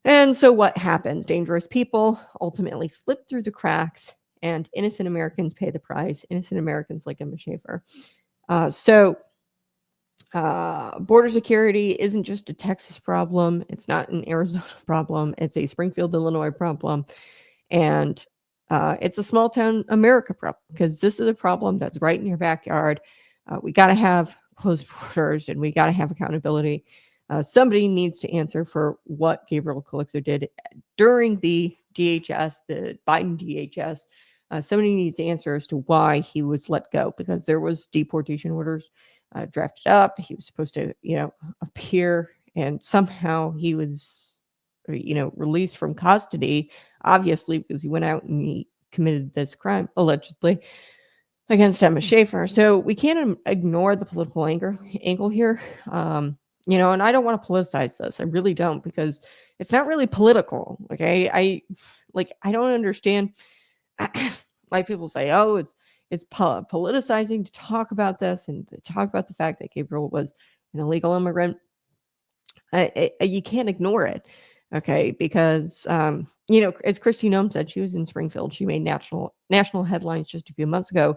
A: And so what happens? Dangerous people ultimately slip through the cracks, and innocent Americans pay the price. Innocent Americans like Emma Schaefer. Border security isn't just a Texas problem. It's not an Arizona problem. It's a Springfield, Illinois problem. And it's a small town America problem, because this is a problem that's right in your backyard. We got to have closed borders, and we got to have accountability. Somebody needs to answer for what Gabriel Calixto did during the DHS, the Biden DHS. Somebody needs to answer as to why he was let go, because there was deportation orders drafted up. He was supposed to, appear, and somehow he was, released from custody, obviously, because he went out and he committed this crime, allegedly, against Emma Schaefer. So we can't ignore the political angle here. And I don't want to politicize this. I really don't, because it's not really political. Okay. I don't understand why people say, oh, it's politicizing to talk about this and to talk about the fact that Gabriel was an illegal immigrant. You can't ignore it. Okay. Because, as Christy Nome said, she was in Springfield. She made national headlines just a few months ago.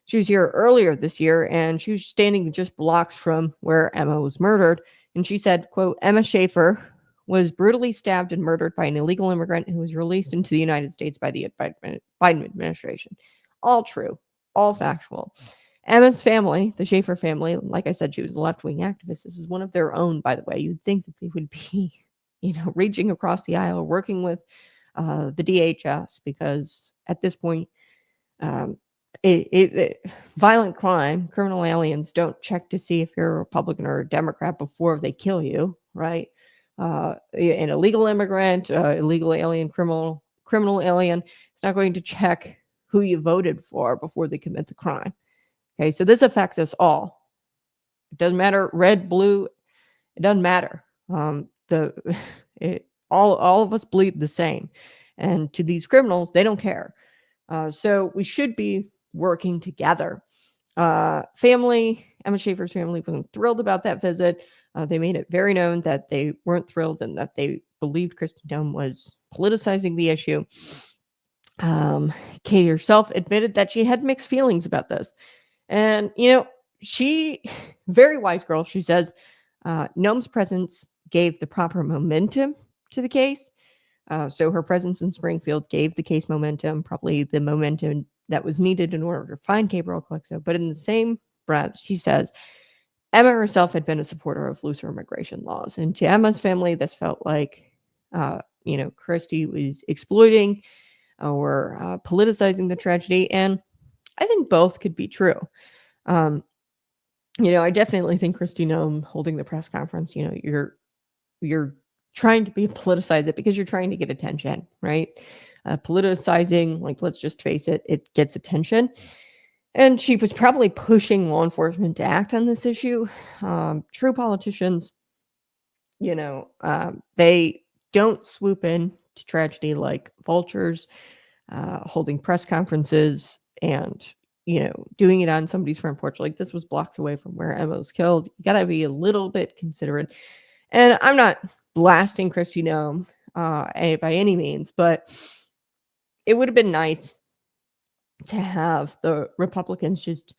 A: She was here earlier this year, and she was standing just blocks from where Emma was murdered. And she said, quote, "Emma Schaefer was brutally stabbed and murdered by an illegal immigrant who was released into the United States by the Biden administration." All true, all factual. Emma's family, the Schaefer family, like I said, she was a left-wing activist. This is one of their own, by the way. You'd think that they would be, reaching across the aisle, working with the DHS, because at this point, violent crime, criminal aliens don't check to see if you're a Republican or a Democrat before they kill you, right? An illegal immigrant, illegal alien criminal, criminal alien is not going to check who you voted for before they commit the crime. Okay, so this affects us all. It doesn't matter red, blue. It doesn't matter. All of us bleed the same, and to these criminals, they don't care. So we should be working together. Family, Emma Schaefer's family wasn't thrilled about that visit. They made it very known that they weren't thrilled and that they believed Kristi Noem was politicizing the issue. Katie herself admitted that she had mixed feelings about this. And, she, very wise girl, she says, Noem's presence gave the proper momentum to the case. So her presence in Springfield gave the case momentum, probably the momentum that was needed in order to find Gabriel Calixto. But in the same breath, she says, Emma herself had been a supporter of looser immigration laws. And to Emma's family, this felt like, Kristi was exploiting or politicizing the tragedy. And I think both could be true. I definitely think Kristi Noem holding the press conference, you're trying to politicize it because you're trying to get attention, right? Politicizing, like, let's just face it, it gets attention. And she was probably pushing law enforcement to act on this issue. True politicians, they don't swoop in to tragedy like vultures, holding press conferences and, doing it on somebody's front porch. Like, this was blocks away from where Emma was killed. You got to be a little bit considerate. And I'm not blasting Kristi Noem by any means, but it would have been nice to have the Republicans just,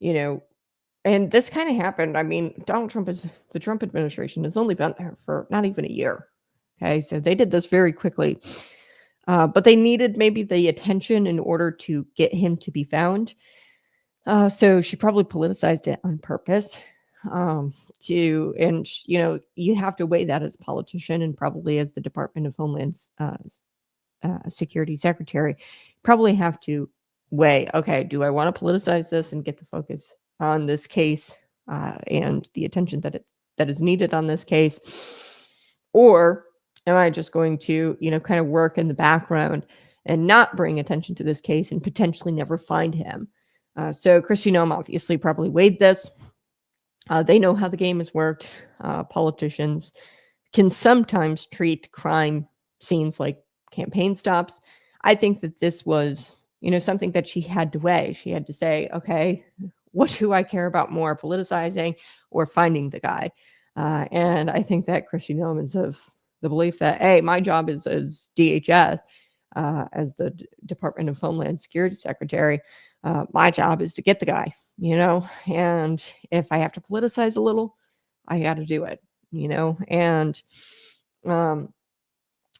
A: and this kind of happened. I mean, the Trump administration has only been there for not even a year. Okay, so they did this very quickly. But they needed maybe the attention in order to get him to be found. So she probably politicized it on purpose. You have to weigh that as a politician and probably as the Department of Homeland Security Secretary, probably have to weigh, okay, do I want to politicize this and get the focus on this case and the attention that is needed on this case? Or am I just going to, kind of work in the background and not bring attention to this case and potentially never find him? So Kristi Noem obviously probably weighed this. They know how the game has worked. Politicians can sometimes treat crime scenes like campaign stops. I think that this was, something that she had to weigh. She had to say, okay, what do I care about more, politicizing or finding the guy? And I think that Kristi Noem is of the belief that, hey, my job is as DHS, as the Department of Homeland Security Secretary, my job is to get the guy, and if I have to politicize a little, I got to do it, and so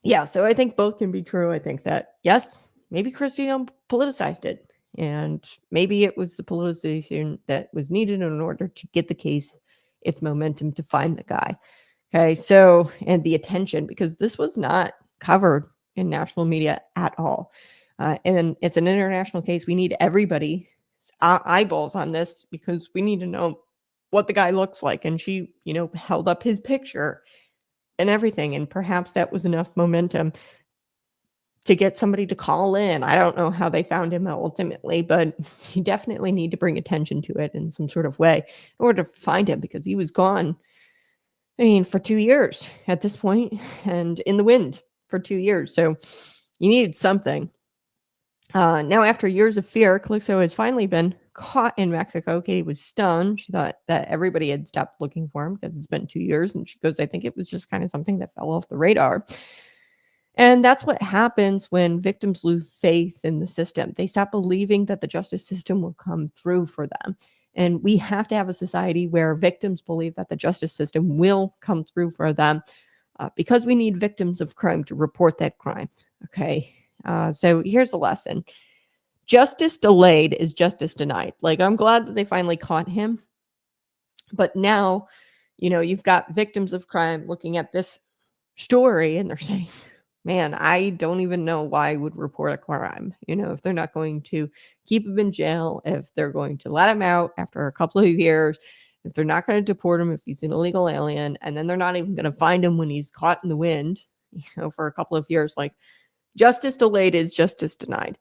A: I think both can be true. I think that, yes, maybe Kristi Noem politicized it, and maybe it was the politicization that was needed in order to get the case its momentum to find the guy. Okay, so, and the attention, because this was not covered in national media at all. And it's an international case. We need everybody's eyeballs on this because we need to know what the guy looks like. And she, held up his picture and everything. And perhaps that was enough momentum to get somebody to call in. I don't know how they found him ultimately, but you definitely need to bring attention to it in some sort of way in order to find him, because he was gone, for 2 years at this point and in the wind for 2 years. So you needed something. Now, after years of fear, Calixto has finally been caught in Mexico. Katie was stunned. She thought that everybody had stopped looking for him because it's been 2 years. And she goes, I think it was just kind of something that fell off the radar. And that's what happens when victims lose faith in the system. They stop believing that the justice system will come through for them. And we have to have a society where victims believe that the justice system will come through for them because we need victims of crime to report that crime. Okay. So here's a lesson. Justice delayed is justice denied. Like, I'm glad that they finally caught him. But now, you've got victims of crime looking at this story and they're saying, man, I don't even know why I would report a crime. If they're not going to keep him in jail, if they're going to let him out after a couple of years, if they're not going to deport him if he's an illegal alien, and then they're not even going to find him when he's caught in the wind, for a couple of years. Like, Justice delayed is justice denied.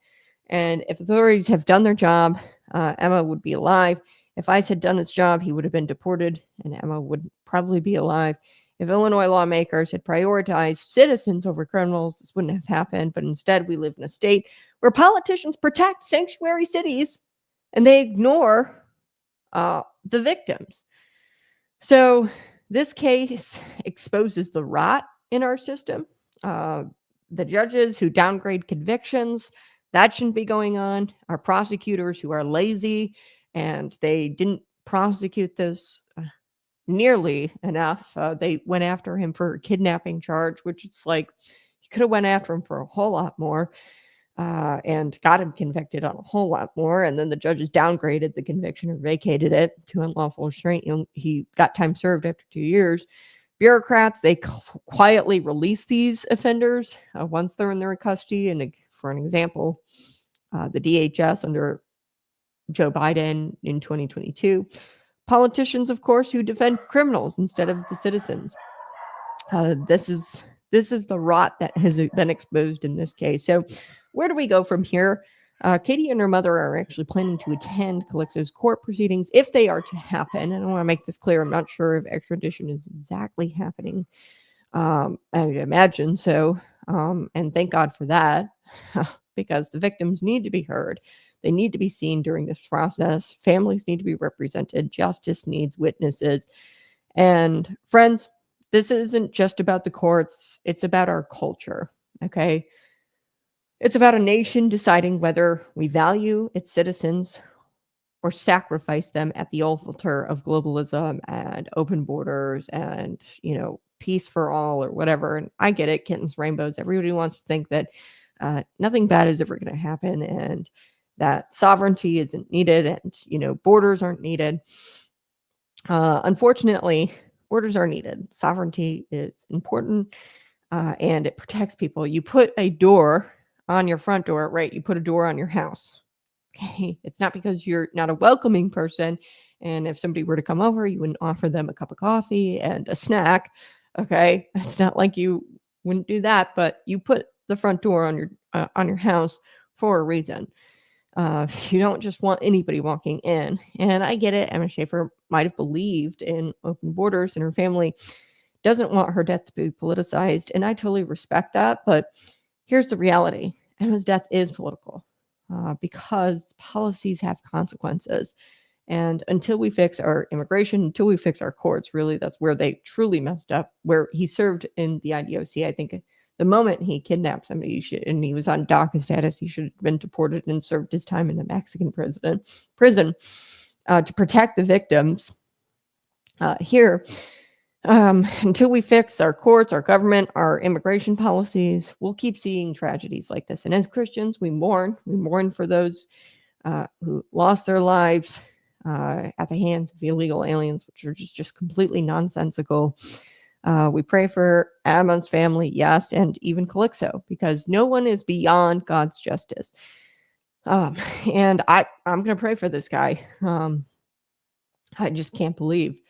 A: And if authorities have done their job, Emma would be alive. If ICE had done its job, he would have been deported, and Emma would probably be alive. If Illinois lawmakers had prioritized citizens over criminals, this wouldn't have happened. But instead, we live in a state where politicians protect sanctuary cities and they ignore the victims. So this case exposes the rot in our system. The judges who downgrade convictions, that shouldn't be going on. Our prosecutors who are lazy and they didn't prosecute this nearly enough. They went after him for a kidnapping charge, which it's like you could have went after him for a whole lot more and got him convicted on a whole lot more. And then the judges downgraded the conviction or vacated it to unlawful restraint. He got time served after 2 years. Bureaucrats, they quietly release these offenders once they're in their custody. And for an example, the DHS under Joe Biden in 2022. Politicians, of course, who defend criminals instead of the citizens. This is the rot that has been exposed in this case. So where do we go from here? Katie and her mother are actually planning to attend Calixto's court proceedings if they are to happen. And I want to make this clear. I'm not sure if extradition is exactly happening. I would imagine so. And thank God for that, because the victims need to be heard. They need to be seen during this process. Families need to be represented. Justice needs witnesses. And friends, this isn't just about the courts. It's about our culture, okay? It's about a nation deciding whether we value its citizens or sacrifice them at the altar of globalism and open borders and, peace for all or whatever. And I get it, kittens, rainbows. Everybody wants to think that nothing bad is ever going to happen and that sovereignty isn't needed and, borders aren't needed. Unfortunately, borders are needed. Sovereignty is important and it protects people. You put a door on your front door, right? You put a door on your house. Okay. It's not because you're not a welcoming person. And if somebody were to come over, you wouldn't offer them a cup of coffee and a snack. Okay. It's not like you wouldn't do that, but you put the front door on your house for a reason. You don't just want anybody walking in. And I get it. Emma Schaefer might have believed in open borders and her family doesn't want her death to be politicized. And I totally respect that. But here's the reality. Emma's death is political because policies have consequences. And until we fix our immigration, until we fix our courts, really, that's where they truly messed up, where he served in the IDOC. I think the moment he kidnapped somebody and he was on DACA status, he should have been deported and served his time in a Mexican prison to protect the victims here. Until we fix our courts, our government, our immigration policies, we'll keep seeing tragedies like this. And as Christians, we mourn for those who lost their lives at the hands of illegal aliens, which are just completely nonsensical. We pray for Emma's family, yes, and even Calixto, because no one is beyond God's justice. And I'm going to pray for this guy. I just can't believe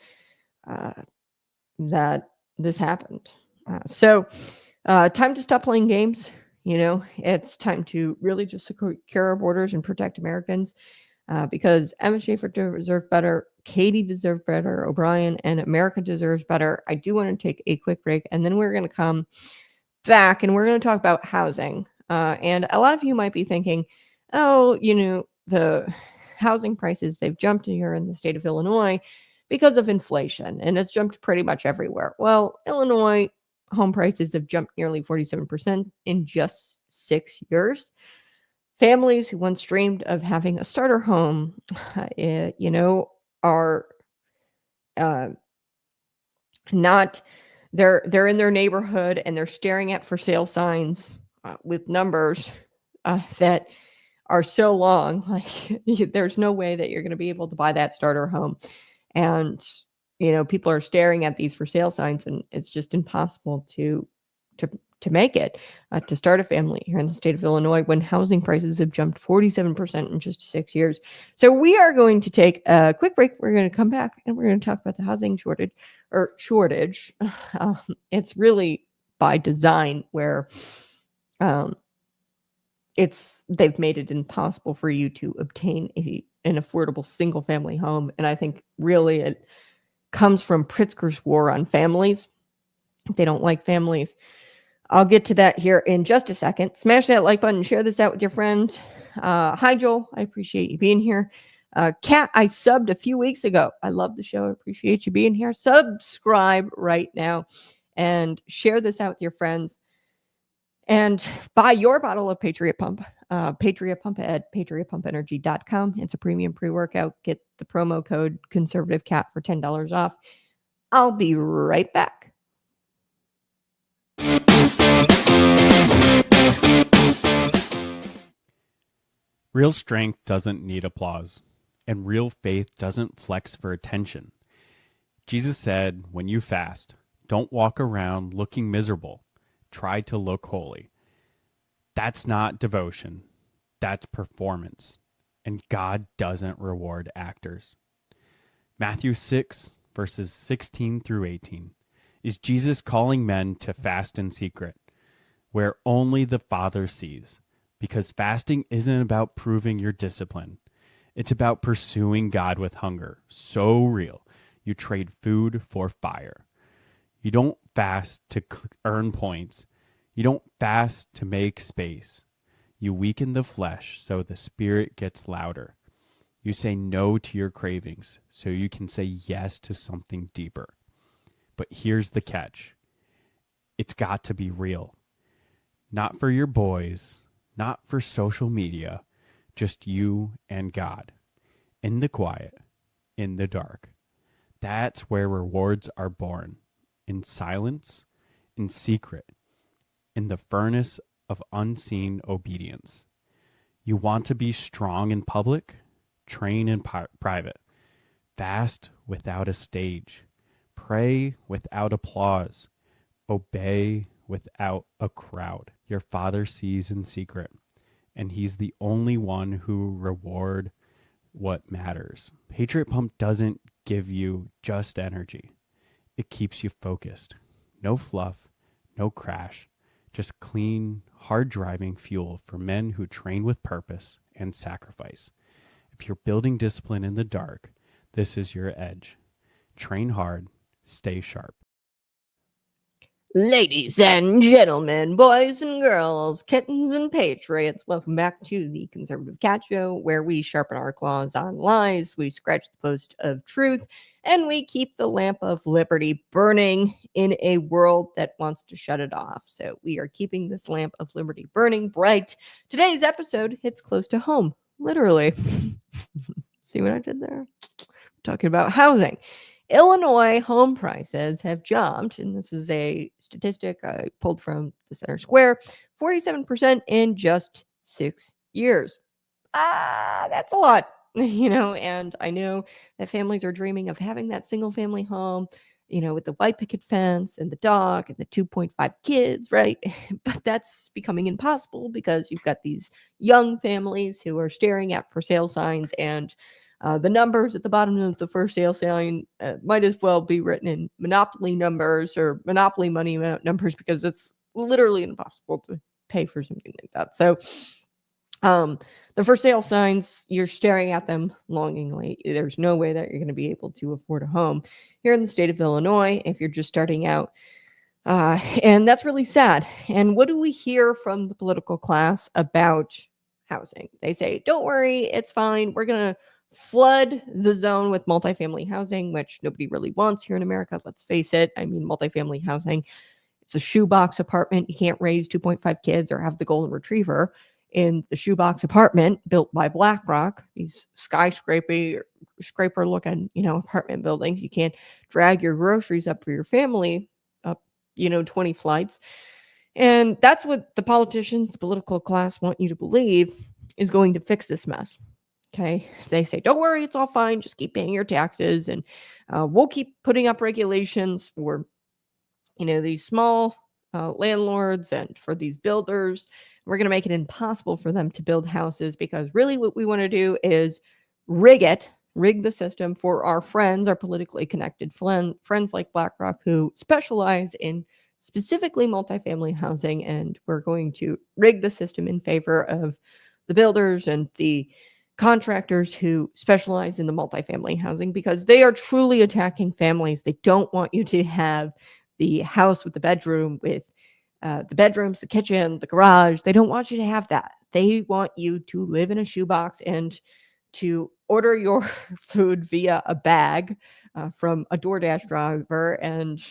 A: that this happened. So time to stop playing games. It's time to really just secure our borders and protect Americans because Emma Schaefer deserved better. Katie deserved better. O'Brien and America deserves better. I do want to take a quick break, and then we're going to come back and we're going to talk about housing. And a lot of you might be thinking, oh, the housing prices, they've jumped here in the state of Illinois because of inflation, and it's jumped pretty much everywhere. Well, Illinois home prices have jumped nearly 47% in just 6 years. Families who once dreamed of having a starter home, are not. They're in their neighborhood and they're staring at for sale signs with numbers that are so long. Like there's no way that you're going to be able to buy that starter home. And, people are staring at these for sale signs and it's just impossible to make it, to start a family here in the state of Illinois when housing prices have jumped 47% in just 6 years. So we are going to take a quick break. We're going to come back and we're going to talk about the housing shortage. It's really by design where they've made it impossible for you to obtain an affordable single family home. And I think really it comes from Pritzker's war on families. They don't like families. I'll get to that here in just a second. Smash that like button, share this out with your friends. Hi, Joel. I appreciate you being here. Kat, I subbed a few weeks ago. I love the show. I appreciate you being here. Subscribe right now and share this out with your friends. And buy your bottle of Patriot Pump. Patriot Pump at patriotpumpenergy.com. It's a premium pre-workout. Get the promo code Conservative Cat for $10 off. I'll be right back.
D: Real strength doesn't need applause, and real faith doesn't flex for attention. Jesus said, when you fast, don't walk around looking miserable. Try to look holy. That's not devotion. That's performance. And God doesn't reward actors. Matthew 6, verses 16 through 18, is Jesus calling men to fast in secret, where only the Father sees. Because fasting isn't about proving your discipline. It's about pursuing God with hunger. So real, you trade food for fire. You don't fast to earn points. You don't fast to make space. You weaken the flesh so the spirit gets louder. You say no to your cravings so you can say yes to something deeper. But here's the catch. It's got to be real. Not for your boys, not for social media, just you and God. In the quiet, in the dark. That's where rewards are born. In silence, in secret, in the furnace of unseen obedience. You want to be strong in public? Train in private. Fast without a stage. Pray without applause. Obey without a crowd. Your Father sees in secret, and He's the only one who reward what matters. Patriot Pump doesn't give you just energy. It keeps you focused. No fluff, no crash, just clean, hard-driving fuel for men who train with purpose and sacrifice. If you're building discipline in the dark, this is your edge. Train hard, stay sharp.
A: Ladies and gentlemen, boys and girls, kittens and patriots, welcome back to the Conservative Cat Show, where we sharpen our claws on lies, we scratch the post of truth, and we keep the lamp of liberty burning in a world that wants to shut it off. So we are keeping this lamp of liberty burning bright. Today's episode hits close to home, literally. See what I did there? Talking about housing. Illinois home prices have jumped, and this is a statistic I pulled from the Center Square, 47% in just 6 years. That's a lot, and I know that families are dreaming of having that single family home, with the white picket fence and the dog and the 2.5 kids, right? But that's becoming impossible because you've got these young families who are staring at for sale signs, and the numbers at the bottom of the for sale sign might as well be written in Monopoly numbers or Monopoly money numbers, because it's literally impossible to pay for something like that. So the for sale signs, you're staring at them longingly. There's no way that you're going to be able to afford a home here in the state of Illinois if you're just starting out. And that's really sad. And what do we hear from the political class about housing? They say, don't worry, it's fine. We're going to flood the zone with multifamily housing, which nobody really wants here in America. Let's face it. I mean, multifamily housing, it's a shoebox apartment. You can't raise 2.5 kids or have the golden retriever in the shoebox apartment built by BlackRock, these scraper looking, apartment buildings. You can't drag your groceries up for your family up, 20 flights. And that's what the politicians, the political class want you to believe is going to fix this mess. Okay. They say, don't worry, it's all fine. Just keep paying your taxes. And we'll keep putting up regulations for, these small landlords and for these builders. We're going to make it impossible for them to build houses, because really what we want to do is rig the system for our friends, our politically connected friends like BlackRock, who specialize in specifically multifamily housing, and we're going to rig the system in favor of the builders and the contractors who specialize in the multifamily housing, because they are truly attacking families. They don't want you to have the house with the bedroom with the bedrooms, the kitchen, the garage. They don't want you to have that. They want you to live in a shoebox and to order your food via a bag from a DoorDash driver, and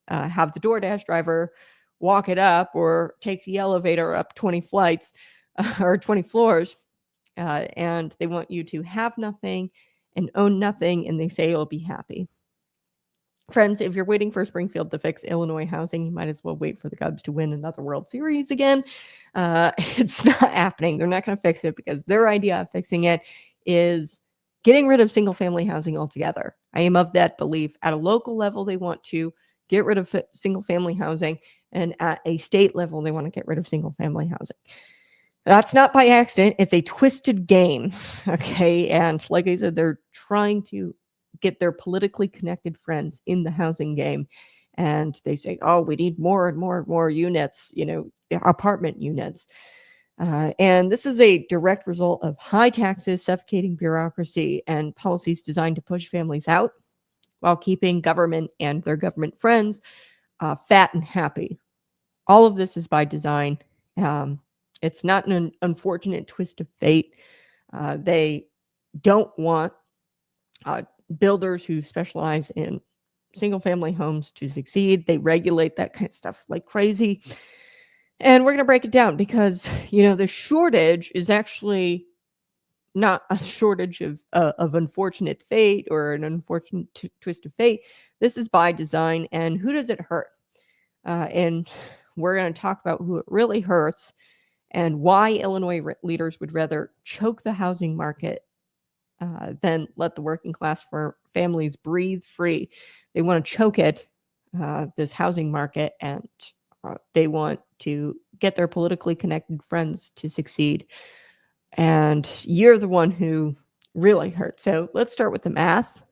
A: have the DoorDash driver walk it up or take the elevator up 20 flights or 20 floors. And they want you to have nothing and own nothing, and they say you'll be happy. Friends, if you're waiting for Springfield to fix Illinois housing, you might as well wait for the Cubs to win another World Series again. It's not happening. They're not going to fix it, because their idea of fixing it is getting rid of single-family housing altogether. I am of that belief. At a local level, they want to get rid of single-family housing, and at a state level, they want to get rid of single-family housing. That's not by accident. It's a twisted game, okay? And like I said, they're trying to get their politically connected friends in the housing game. And they say, oh, we need more and more and more units, apartment units. And this is a direct result of high taxes, suffocating bureaucracy, and policies designed to push families out while keeping government and their government friends fat and happy. All of this is by design. It's not an unfortunate twist of fate. They don't want builders who specialize in single-family homes to succeed. They regulate that kind of stuff like crazy. And we're going to break it down, because, the shortage is actually not a shortage of unfortunate fate or an unfortunate twist of fate. This is by design. And who does it hurt? And we're going to talk about who it really hurts, and why Illinois leaders would rather choke the housing market than let the working class families breathe free. They want to choke it, this housing market, and they want to get their politically connected friends to succeed. And you're the one who really hurts. So let's start with the math.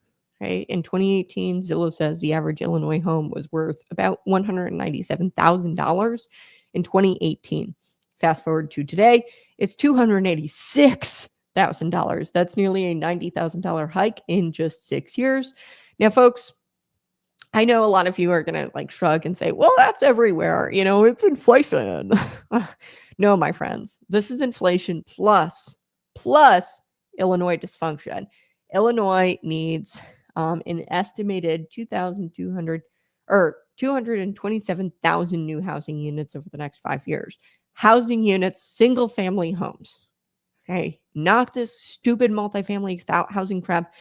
A: Okay. In 2018, Zillow says the average Illinois home was worth about $197,000 in 2018. Fast forward to today, it's $286,000. That's nearly a $90,000 hike in just 6 years. Now, folks, I know a lot of you are going to shrug and say, well, that's everywhere. It's inflation. No, my friends, this is inflation plus Illinois dysfunction. Illinois needs an estimated 227,000 new housing units over the next 5 years. Housing units, single family homes. Okay. Not this stupid multifamily housing crap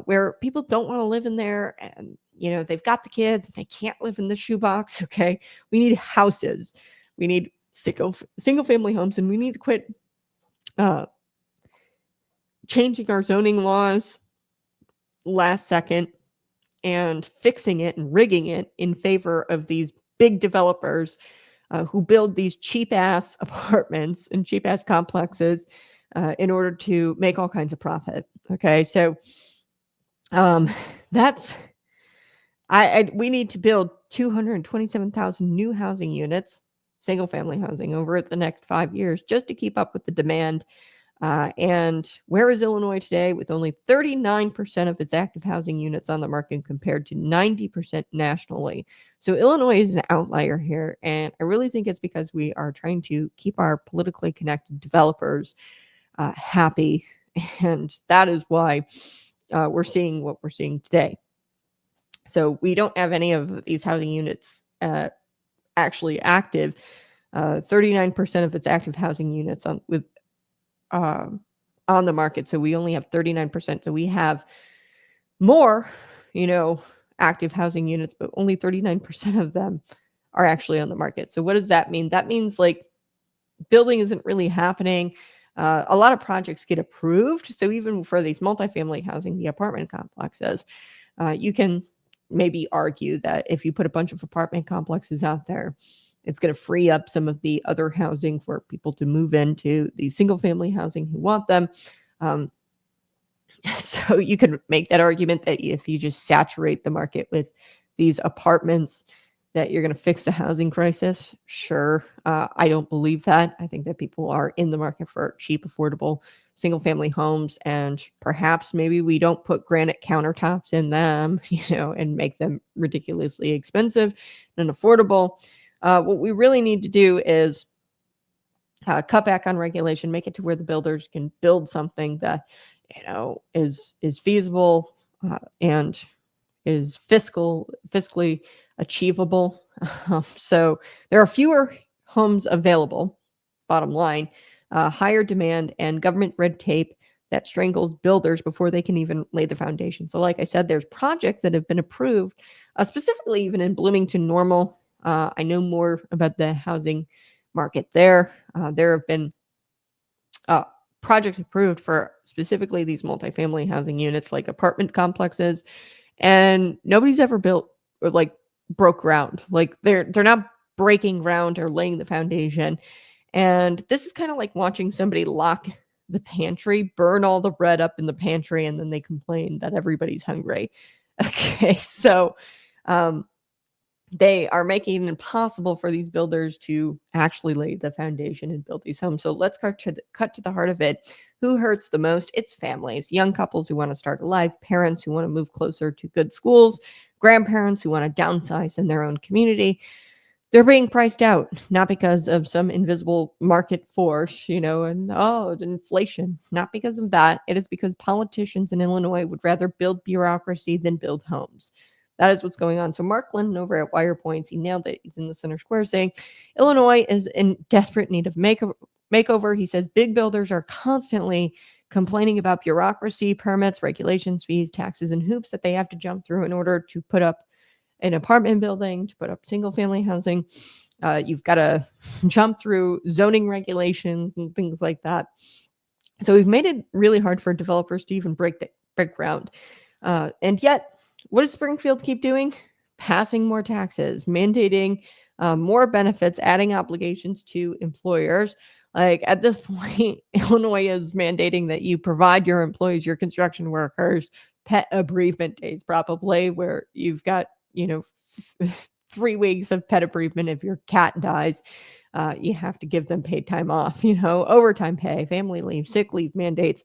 A: where people don't want to live in there, and they've got the kids, they can't live in the shoebox. Okay. We need houses. We need single family homes, and we need to quit changing our zoning laws last second and fixing it and rigging it in favor of these big developers who build these cheap ass apartments and cheap ass complexes in order to make all kinds of profit. Okay. So we need to build 227,000 new housing units, single family housing, over the next 5 years, just to keep up with the demand. And where is Illinois today, with only 39% of its active housing units on the market compared to 90% nationally? So Illinois is an outlier here. And I really think it's because we are trying to keep our politically connected developers happy. And that is why we're seeing what we're seeing today. So we don't have any of these housing units actually active. 39% of its active housing units on the market. So we only have 39%. So we have more, active housing units, but only 39% of them are actually on the market. So what does that mean? That means building isn't really happening. A lot of projects get approved. So even for these multifamily housing, the apartment complexes, you can maybe argue that if you put a bunch of apartment complexes out there, it's going to free up some of the other housing for people to move into the single family housing who want them. So you can make that argument that if you just saturate the market with these apartments, that you're going to fix the housing crisis. Sure. I don't believe that. I think that people are in the market for cheap, affordable single family homes, and perhaps maybe we don't put granite countertops in them, and make them ridiculously expensive and affordable. What we really need to do is cut back on regulation, make it to where the builders can build something that is feasible and is fiscally achievable. So there are fewer homes available, bottom line, higher demand, and government red tape that strangles builders before they can even lay the foundation. So like I said, there's projects that have been approved, specifically even in Bloomington Normal. I know more about the housing market there. There have been projects approved for specifically these multifamily housing units, like apartment complexes, and nobody's ever built or like broke ground. Like they're not breaking ground or laying the foundation. And this is kind of like watching somebody lock the pantry, burn all the bread up in the pantry, and then they complain that everybody's hungry. Okay, so they are making it impossible for these builders to actually lay the foundation and build these homes. So let's cut to the heart of it. Who hurts the most? It's families, young couples who want to start a life, parents who want to move closer to good schools, grandparents who want to downsize in their own community. They're being priced out, not because of some invisible market force, and inflation. Not because of that. It is because politicians in Illinois would rather build bureaucracy than build homes. That is what's going on. So Mark Linden over at Wire Points, he nailed it. He's in the center square saying, Illinois is in desperate need of makeover. He says big builders are constantly complaining about bureaucracy, permits, regulations, fees, taxes, and hoops that they have to jump through in order to put up an apartment building, to put up single family housing. You've got to jump through zoning regulations and things like that. So we've made it really hard for developers to even break ground. And yet, what does Springfield keep doing? Passing more taxes, mandating more benefits, adding obligations to employers. Like at this point, Illinois is mandating that you provide your employees, your construction workers, pet bereavement days, probably, where you've got 3 weeks of pet bereavement. If your cat dies, you have to give them paid time off, overtime pay, family leave, sick leave mandates.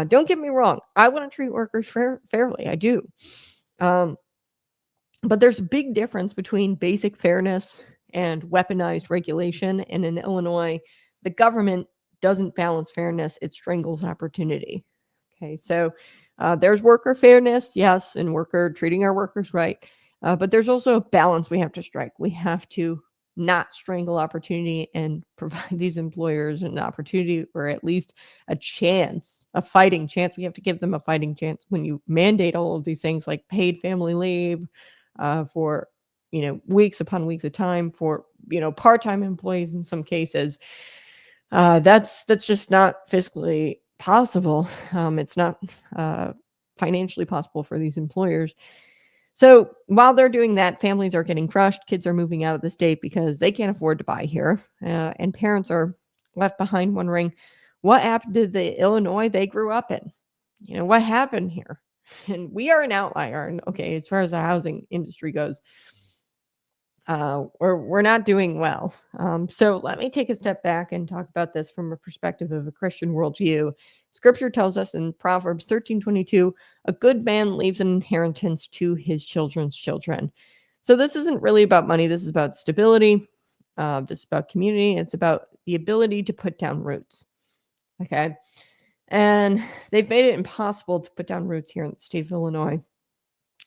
A: Don't get me wrong. I want to treat workers fairly. I do. But there's a big difference between basic fairness and weaponized regulation. And in Illinois, the government doesn't balance fairness. It strangles opportunity. Okay, so there's worker fairness, yes, and treating our workers right. But there's also a balance we have to strike. We have to not strangle opportunity and provide these employers an opportunity, or at least a chance, a fighting chance. We have to give them a fighting chance. When you mandate all of these things like paid family leave for weeks upon weeks of time for part-time employees in some cases, that's just not fiscally possible. It's not financially possible for these employers. So while they're doing that, families are getting crushed. Kids are moving out of the state because they can't afford to buy here. And parents are left behind wondering, what happened to the Illinois they grew up in? What happened here? And we are an outlier. And okay, as far as the housing industry goes, we're not doing well. So let me take a step back and talk about this from a perspective of a Christian worldview. Scripture tells us in Proverbs 13:22, a good man leaves an inheritance to his children's children. So this isn't really about money. This is about stability. This is about community. It's about the ability to put down roots. Okay. And they've made it impossible to put down roots here in the state of Illinois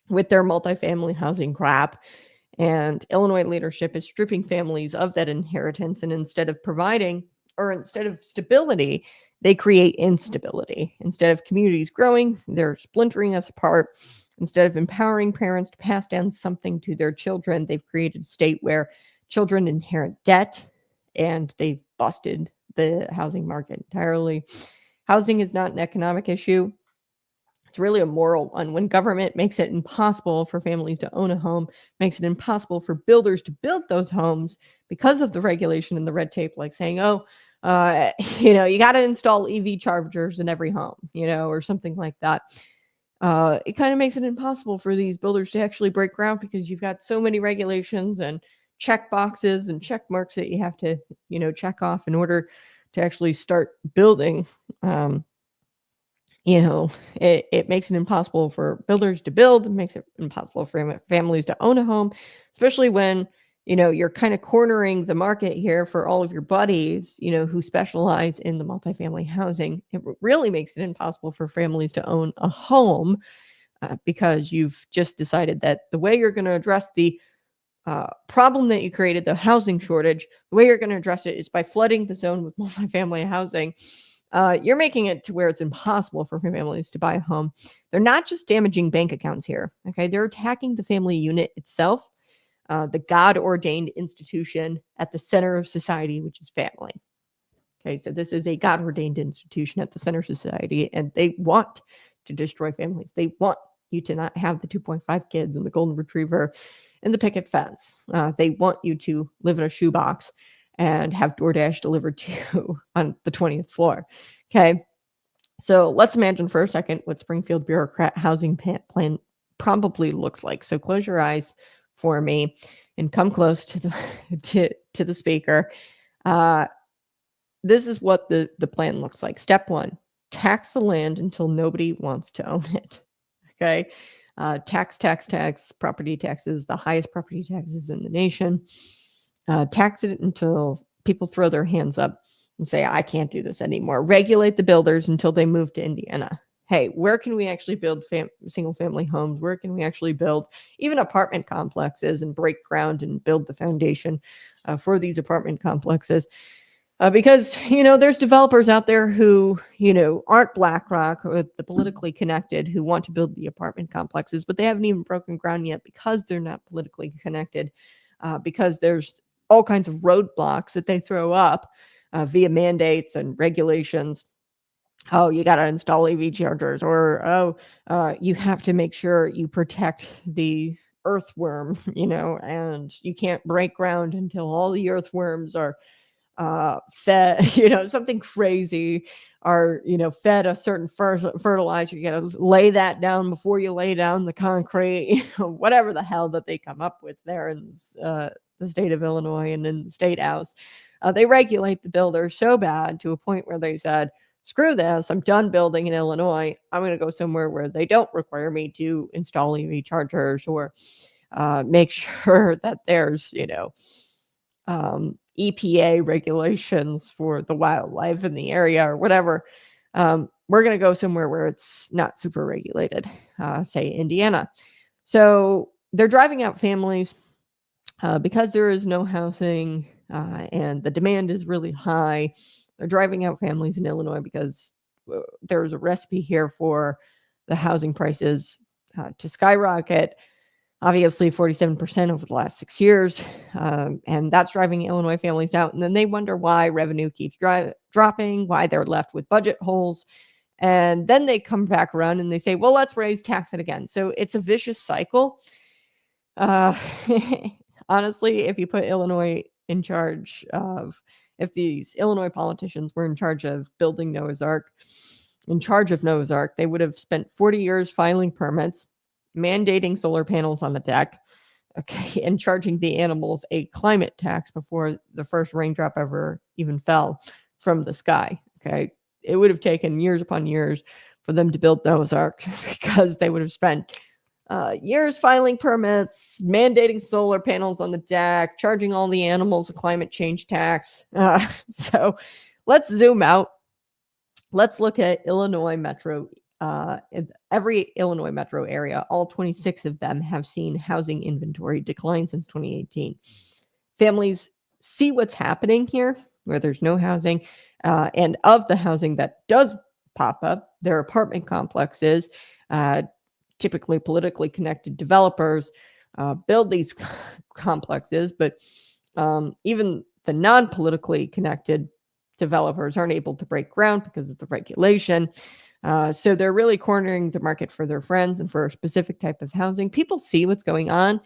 A: with their multifamily housing crap. And Illinois leadership is stripping families of that inheritance. And instead of stability, they create instability. Instead of communities growing, they're splintering us apart. Instead of empowering parents to pass down something to their children, they've created a state where children inherit debt, and they've busted the housing market entirely. Housing is not an economic issue. It's really a moral one. When government makes it impossible for families to own a home, makes it impossible for builders to build those homes because of the regulation and the red tape, like saying, you got to install EV chargers in every home, or something like that. it kind of makes it impossible for these builders to actually break ground because you've got so many regulations and check boxes and check marks that you have to, check off in order to actually start building. It makes it impossible for builders to build. It makes it impossible for families to own a home, especially when, you're kind of cornering the market here for all of your buddies, who specialize in the multifamily housing. It really makes it impossible for families to own a home because you've just decided that the way you're going to address the problem that you created, the housing shortage, the way you're going to address it is by flooding the zone with multifamily housing. You're making it to where it's impossible for families to buy a home. They're not just damaging bank accounts here. Okay. They're attacking the family unit itself, the God-ordained institution at the center of society, which is family. Okay. So this is a God-ordained institution at the center of society, and they want to destroy families. They want you to not have the 2.5 kids and the golden retriever and the picket fence. They want you to live in a shoebox and have DoorDash delivered to you on the 20th floor. Okay. So let's imagine for a second what Springfield bureaucrat housing plan probably looks like. So close your eyes for me and come close to the to the speaker. This is what the plan looks like. Step 1, tax the land until nobody wants to own it. Okay. Tax, property taxes, the highest property taxes in the nation. Tax it until people throw their hands up and say, I can't do this anymore. Regulate the builders until they move to Indiana. Hey, where can we actually build single family homes? Where can we actually build even apartment complexes and break ground and build the foundation for these apartment complexes? Because, there's developers out there who, aren't BlackRock or the politically connected who want to build the apartment complexes, but they haven't even broken ground yet because they're not politically connected, because there's all kinds of roadblocks that they throw up via mandates and regulations. Oh, you got to install EV chargers, or, you have to make sure you protect the earthworm, and you can't break ground until all the earthworms are fed, something crazy, or, fed a certain fertilizer. You got to lay that down before you lay down the concrete, whatever the hell that they come up with there in the state of Illinois and in the state house. They regulate the builders so bad to a point where they said, screw this, I'm done building in Illinois. I'm going to go somewhere where they don't require me to install EV chargers or make sure that there's, EPA regulations for the wildlife in the area or whatever. We're going to go somewhere where it's not super regulated, say Indiana. So they're driving out families because there is no housing and the demand is really high. They're driving out families in Illinois because there's a recipe here for the housing prices to skyrocket. Obviously, 47% over the last 6 years, and that's driving Illinois families out. And then they wonder why revenue keeps dropping, why they're left with budget holes. And then they come back around and they say, well, let's raise tax it again. So it's a vicious cycle. Honestly, if you put Illinois in charge of, if these Illinois politicians were in charge of building Noah's Ark, they would have spent 40 years filing permits, mandating solar panels on the deck, okay, and charging the animals a climate tax before the first raindrop ever even fell from the sky. Okay, it would have taken years upon years for them to build Noah's Ark because they would have spent years filing permits, mandating solar panels on the deck, charging all the animals a climate change tax. So let's zoom out. Let's look at Illinois metro. Every Illinois metro area, all 26 of them have seen housing inventory decline since 2018. Families see what's happening here, where there's no housing, and of the housing that does pop up, their apartment complexes, typically politically connected developers, build these complexes, but even the non-politically connected developers aren't able to break ground because of the regulation. So they're really cornering the market for their friends and for a specific type of housing. People see what's going on.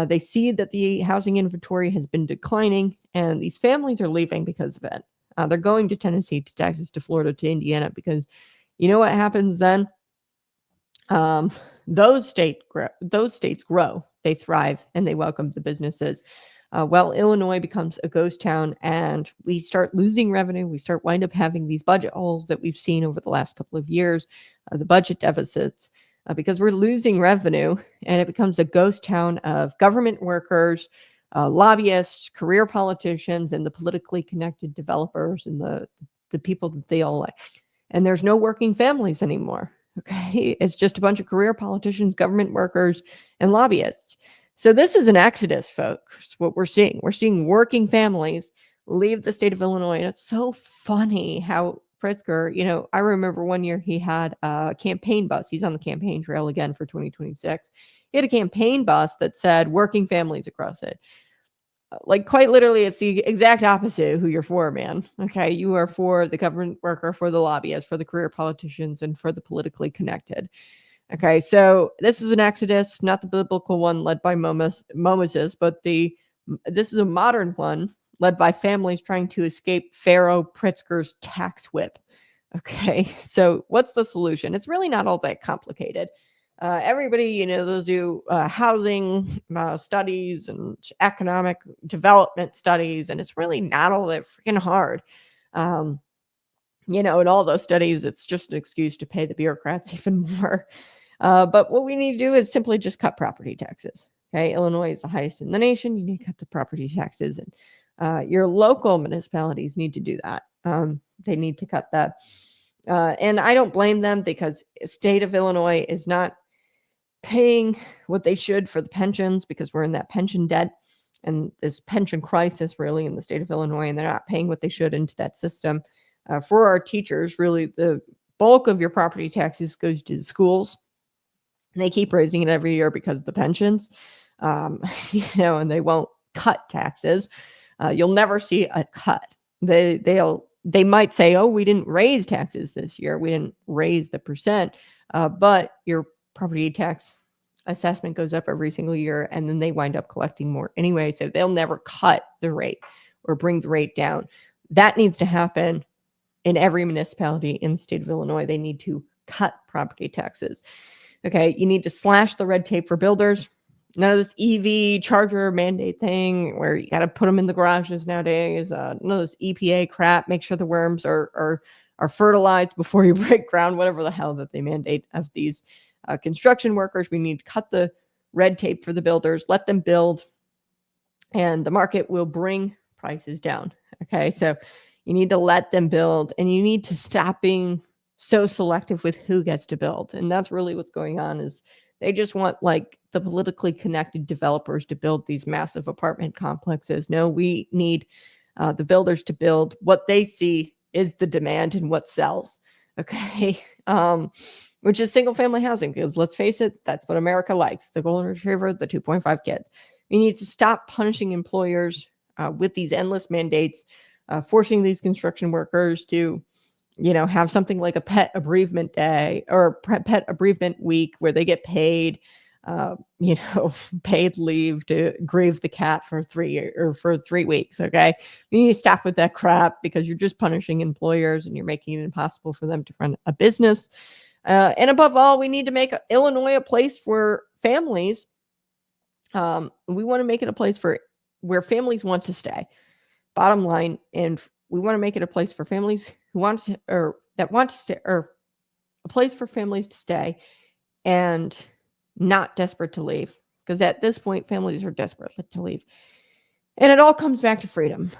A: They see that the housing inventory has been declining, and these families are leaving because of it. They're going to Tennessee, to Texas, to Florida, to Indiana, because you know what happens then? um, those states grow, they thrive, and they welcome the businesses. Well, Illinois becomes a ghost town, and we start losing revenue. We wind up having these budget holes that we've seen over the last couple of years, the budget deficits, because we're losing revenue, and it becomes a ghost town of government workers, lobbyists, career politicians, and the politically connected developers and the people that they all like. And there's no working families anymore. Okay. It's just a bunch of career politicians, government workers, and lobbyists. So this is an exodus, folks. What we're seeing. We're seeing working families leave the state of Illinois. And it's so funny how Pritzker, I remember one year he had a campaign bus. He's on the campaign trail again for 2026. He had a campaign bus that said working families across it. Like, quite literally, it's the exact opposite of who you're for, man. Okay, you are for the government worker, for the lobbyists, for the career politicians, and for the politically connected. Okay, so this is an exodus, not the biblical one led by Moses, but this is a modern one led by families trying to escape Pharaoh Pritzker's tax whip. Okay, so what's the solution? It's really not all that complicated. Everybody, they'll do housing studies and economic development studies, and it's really not all that freaking hard. In all those studies, it's just an excuse to pay the bureaucrats even more. But what we need to do is simply just cut property taxes. Okay, Illinois is the highest in the nation. You need to cut the property taxes, and your local municipalities need to do that. They need to cut that. And I don't blame them, because the state of Illinois is not paying what they should for the pensions, because we're in that pension debt and this pension crisis really in the state of Illinois, and they're not paying what they should into that system. For our teachers, really the bulk of your property taxes goes to the schools, and they keep raising it every year because of the pensions, and they won't cut taxes. You'll never see a cut. They might say, oh, we didn't raise taxes this year. We didn't raise the percent, but your property tax assessment goes up every single year, and then they wind up collecting more anyway. So they'll never cut the rate or bring the rate down. That needs to happen in every municipality in the state of Illinois. They need to cut property taxes. Okay, you need to slash the red tape for builders. None of this EV charger mandate thing where you got to put them in the garages nowadays. None of this EPA crap. Make sure the worms are fertilized before you break ground, whatever the hell that they mandate of these construction workers. We need to cut the red tape for the builders, let them build, and the market will bring prices down. Okay, so you need to let them build, and you need to stop being so selective with who gets to build. And that's really what's going on, is they just want like the politically connected developers to build these massive apartment complexes. No, we need the builders to build what they see is the demand and what sells. Okay. Which is single family housing, because let's face it, that's what America likes. The golden retriever, the 2.5 kids. We need to stop punishing employers with these endless mandates, forcing these construction workers to, have something like a pet bereavement day or pet bereavement week where they get paid, paid leave to grieve the cat for 3 weeks. Okay. We need to stop with that crap, because you're just punishing employers and you're making it impossible for them to run a business. And above all, we need to make Illinois a place for families. We want to make it a place where families want to stay. Bottom line, and we want to make it a place for families who want to, or that want to stay, or a place for families to stay and not desperate to leave. Because at this point, families are desperate to leave. And it all comes back to freedom.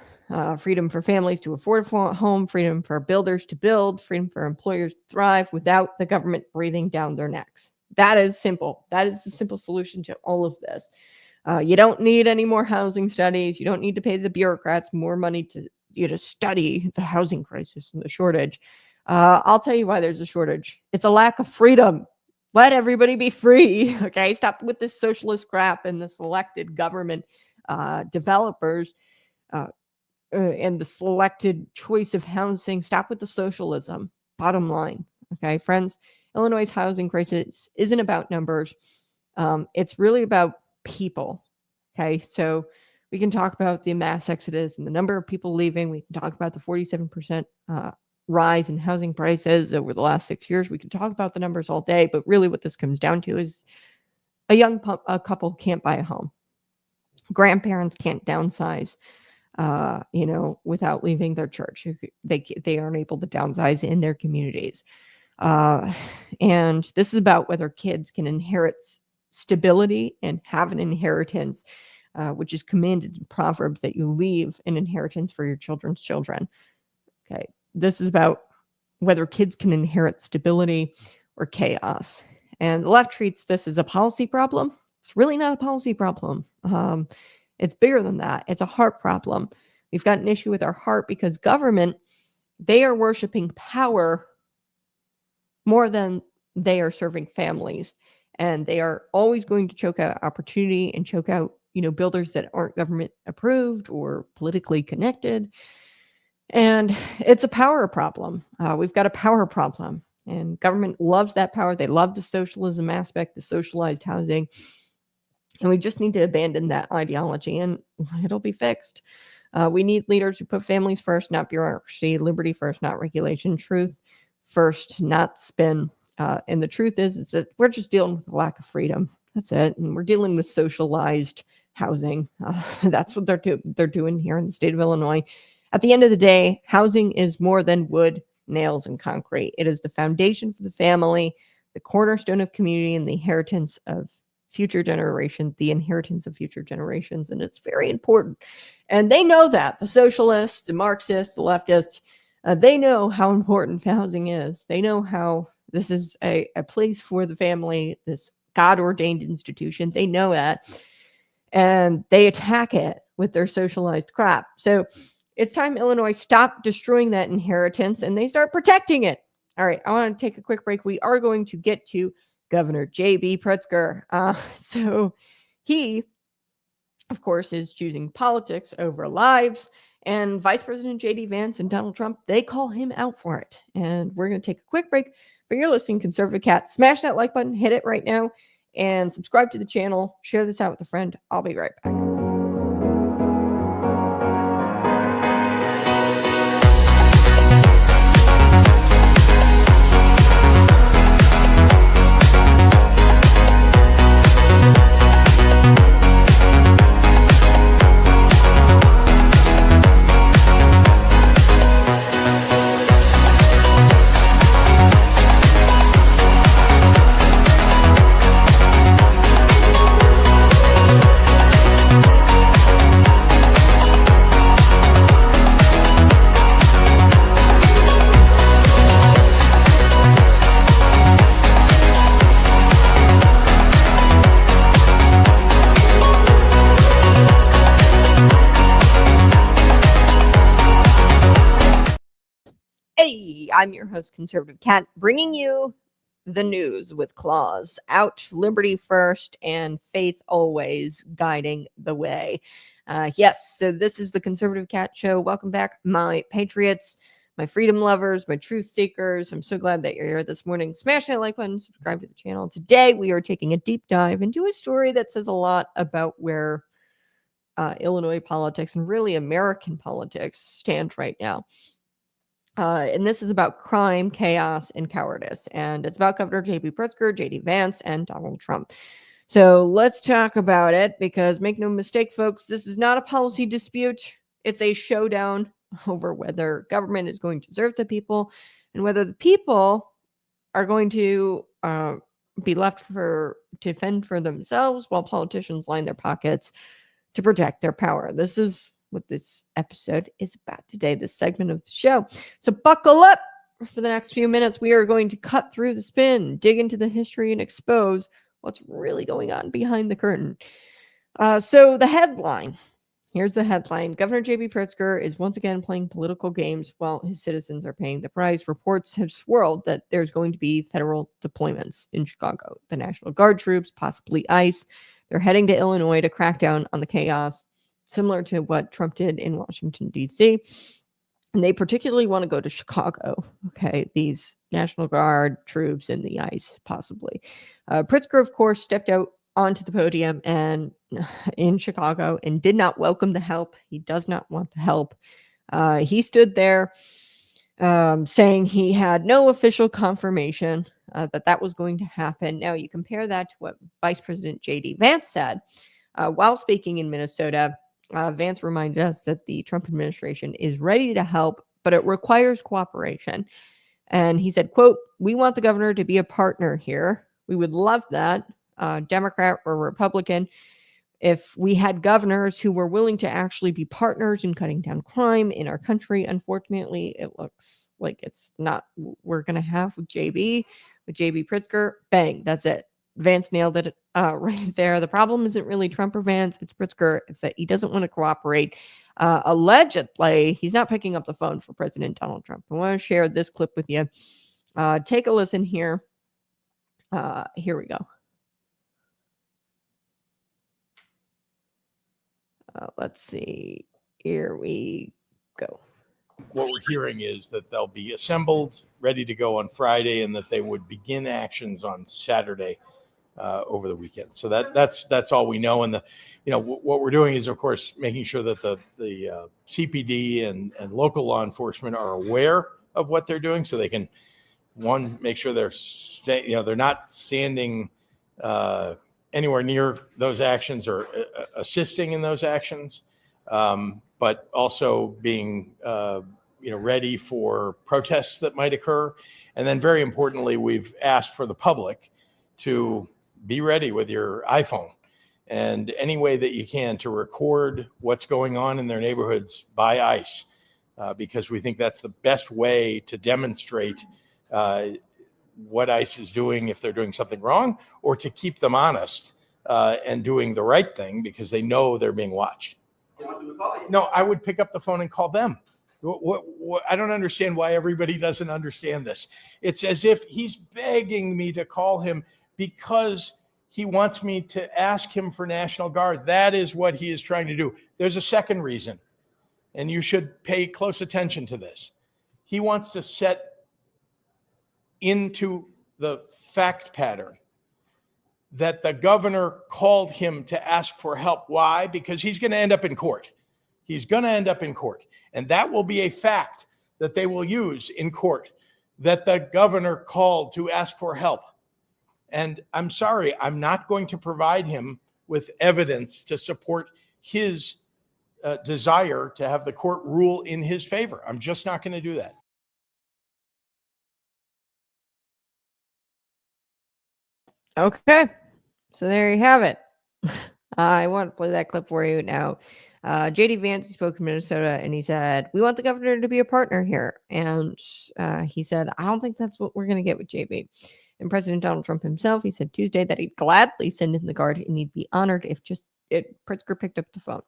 A: Freedom for families to afford a home, freedom for builders to build, freedom for employers to thrive without the government breathing down their necks. That is simple. That is the simple solution to all of this. You don't need any more housing studies. You don't need to pay the bureaucrats more money to study the housing crisis and the shortage. I'll tell you why there's a shortage. It's a lack of freedom. Let everybody be free. Okay, stop with this socialist crap and this elected government developers and the selected choice of housing. Stop with the socialism. Bottom line. Okay, friends, Illinois' housing crisis isn't about numbers. It's really about people. Okay, so we can talk about the mass exodus and the number of people leaving. We can talk about the 47% rise in housing prices over the last 6 years. We can talk about the numbers all day, but really what this comes down to is a couple can't buy a home. Grandparents can't downsize, without leaving their church. They aren't able to downsize in their communities. And this is about whether kids can inherit stability and have an inheritance, which is commanded in Proverbs that you leave an inheritance for your children's children. Okay. This is about whether kids can inherit stability or chaos. And the left treats this as a policy problem. It's really not a policy problem. It's bigger than that. It's a heart problem. We've got an issue with our heart because government, they are worshiping power more than they are serving families. And they are always going to choke out opportunity and choke out, builders that aren't government approved or politically connected. And it's a power problem. We've got a power problem. And government loves that power. They love the socialism aspect, the socialized housing. And we just need to abandon that ideology and it'll be fixed. We need leaders who put families first, not bureaucracy, liberty first, not regulation, truth first, not spin. And the truth is that we're just dealing with a lack of freedom. That's it. And we're dealing with socialized housing. That's what they're doing here in the state of Illinois. At the end of the day, housing is more than wood, nails, and concrete. It is the foundation for the family, the cornerstone of community, and the inheritance of future generations, and it's very important. And they know that. The socialists, the Marxists, the leftists, they know how important housing is. They know how this is a place for the family, this God-ordained institution. They know that. And they attack it with their socialized crap. So it's time Illinois stop destroying that inheritance and they start protecting it. All right, I want to take a quick break. We are going to get to Governor J.B. Pritzker. So he, of course, is choosing politics over lives. And Vice President J.D. Vance and Donald Trump, they call him out for it. And we're going to take a quick break. But you're listening to Conservative Cat. Smash that like button, hit it right now, and subscribe to the channel. Share this out with a friend. I'll be right back. Hey, I'm your host, Conservative Cat, bringing you the news with claws out, liberty first, and faith always guiding the way. Yes, so this is the Conservative Cat Show. Welcome back, my patriots, my freedom lovers, my truth seekers. I'm so glad that you're here this morning. Smash that like button, subscribe to the channel. Today, we are taking a deep dive into a story that says a lot about where Illinois politics and really American politics stand right now. And this is about crime, chaos, and cowardice. And it's about Governor J.B. Pritzker, J.D. Vance, and Donald Trump. So let's talk about it because make no mistake, folks, this is not a policy dispute. It's a showdown over whether government is going to serve the people and whether the people are going to be left to fend for themselves while politicians line their pockets to protect their power. This is what this episode is about today, this segment of the show. So buckle up for the next few minutes. We are going to cut through the spin, dig into the history, and expose what's really going on behind the curtain. So the headline, here's the headline. Governor J.B. Pritzker is once again playing political games while his citizens are paying the price. Reports have swirled that there's going to be federal deployments in Chicago. The National Guard troops, possibly ICE, they're heading to Illinois to crack down on the chaos, similar to what Trump did in Washington, D.C. And they particularly want to go to Chicago. Okay, these National Guard troops and the ICE, possibly. Pritzker, of course, stepped out onto the podium and in Chicago and did not welcome the help. He does not want the help. He stood there saying he had no official confirmation that that was going to happen. Now, you compare that to what Vice President J.D. Vance said while speaking in Minnesota. Vance reminded us that the Trump administration is ready to help, but it requires cooperation. And he said, quote, "We want the governor to be a partner here. We would love that, Democrat or Republican. If we had governors who were willing to actually be partners in cutting down crime in our country. Unfortunately, it looks like it's not what we're going to have with JB Pritzker. Bang, that's it. Vance nailed it right there. The problem isn't really Trump or Vance, it's Pritzker. It's that he doesn't want to cooperate. Allegedly, he's not picking up the phone for President Donald Trump. I want to share this clip with you. Take a listen here. Here we go. Let's see. Here we go.
E: What we're hearing is that they'll be assembled, ready to go on Friday, and that they would begin actions on Saturday over the weekend. So that's all we know. And what we're doing is, of course, making sure that the CPD and local law enforcement are aware of what they're doing, so they can make sure they're not standing anywhere near those actions or assisting in those actions, but also being ready for protests that might occur. And then very importantly, we've asked for the public to be ready with your iPhone and any way that you can to record what's going on in their neighborhoods by ICE, because we think that's the best way to demonstrate what ICE is doing if they're doing something wrong, or to keep them honest and doing the right thing because they know they're being watched. No, I would pick up the phone and call them. What, I don't understand why everybody doesn't understand this. It's as if he's begging me to call him because he wants me to ask him for National Guard. That is what he is trying to do. There's a second reason, and you should pay close attention to this. He wants to set into the fact pattern that the governor called him to ask for help. Why? Because he's going to end up in court. He's going to end up in court. And that will be a fact that they will use in court, that the governor called to ask for help. And I'm sorry, I'm not going to provide him with evidence to support his desire to have the court rule in his favor. I'm just not going to do that.
A: Okay, so there you have it. I want to play that clip for you now. J.D. Vance spoke in Minnesota, and he said, "We want the governor to be a partner here." And he said, "I don't think that's what we're going to get with JB." And President Donald Trump himself, he said Tuesday that he'd gladly send in the guard and he'd be honored if Pritzker picked up the phone.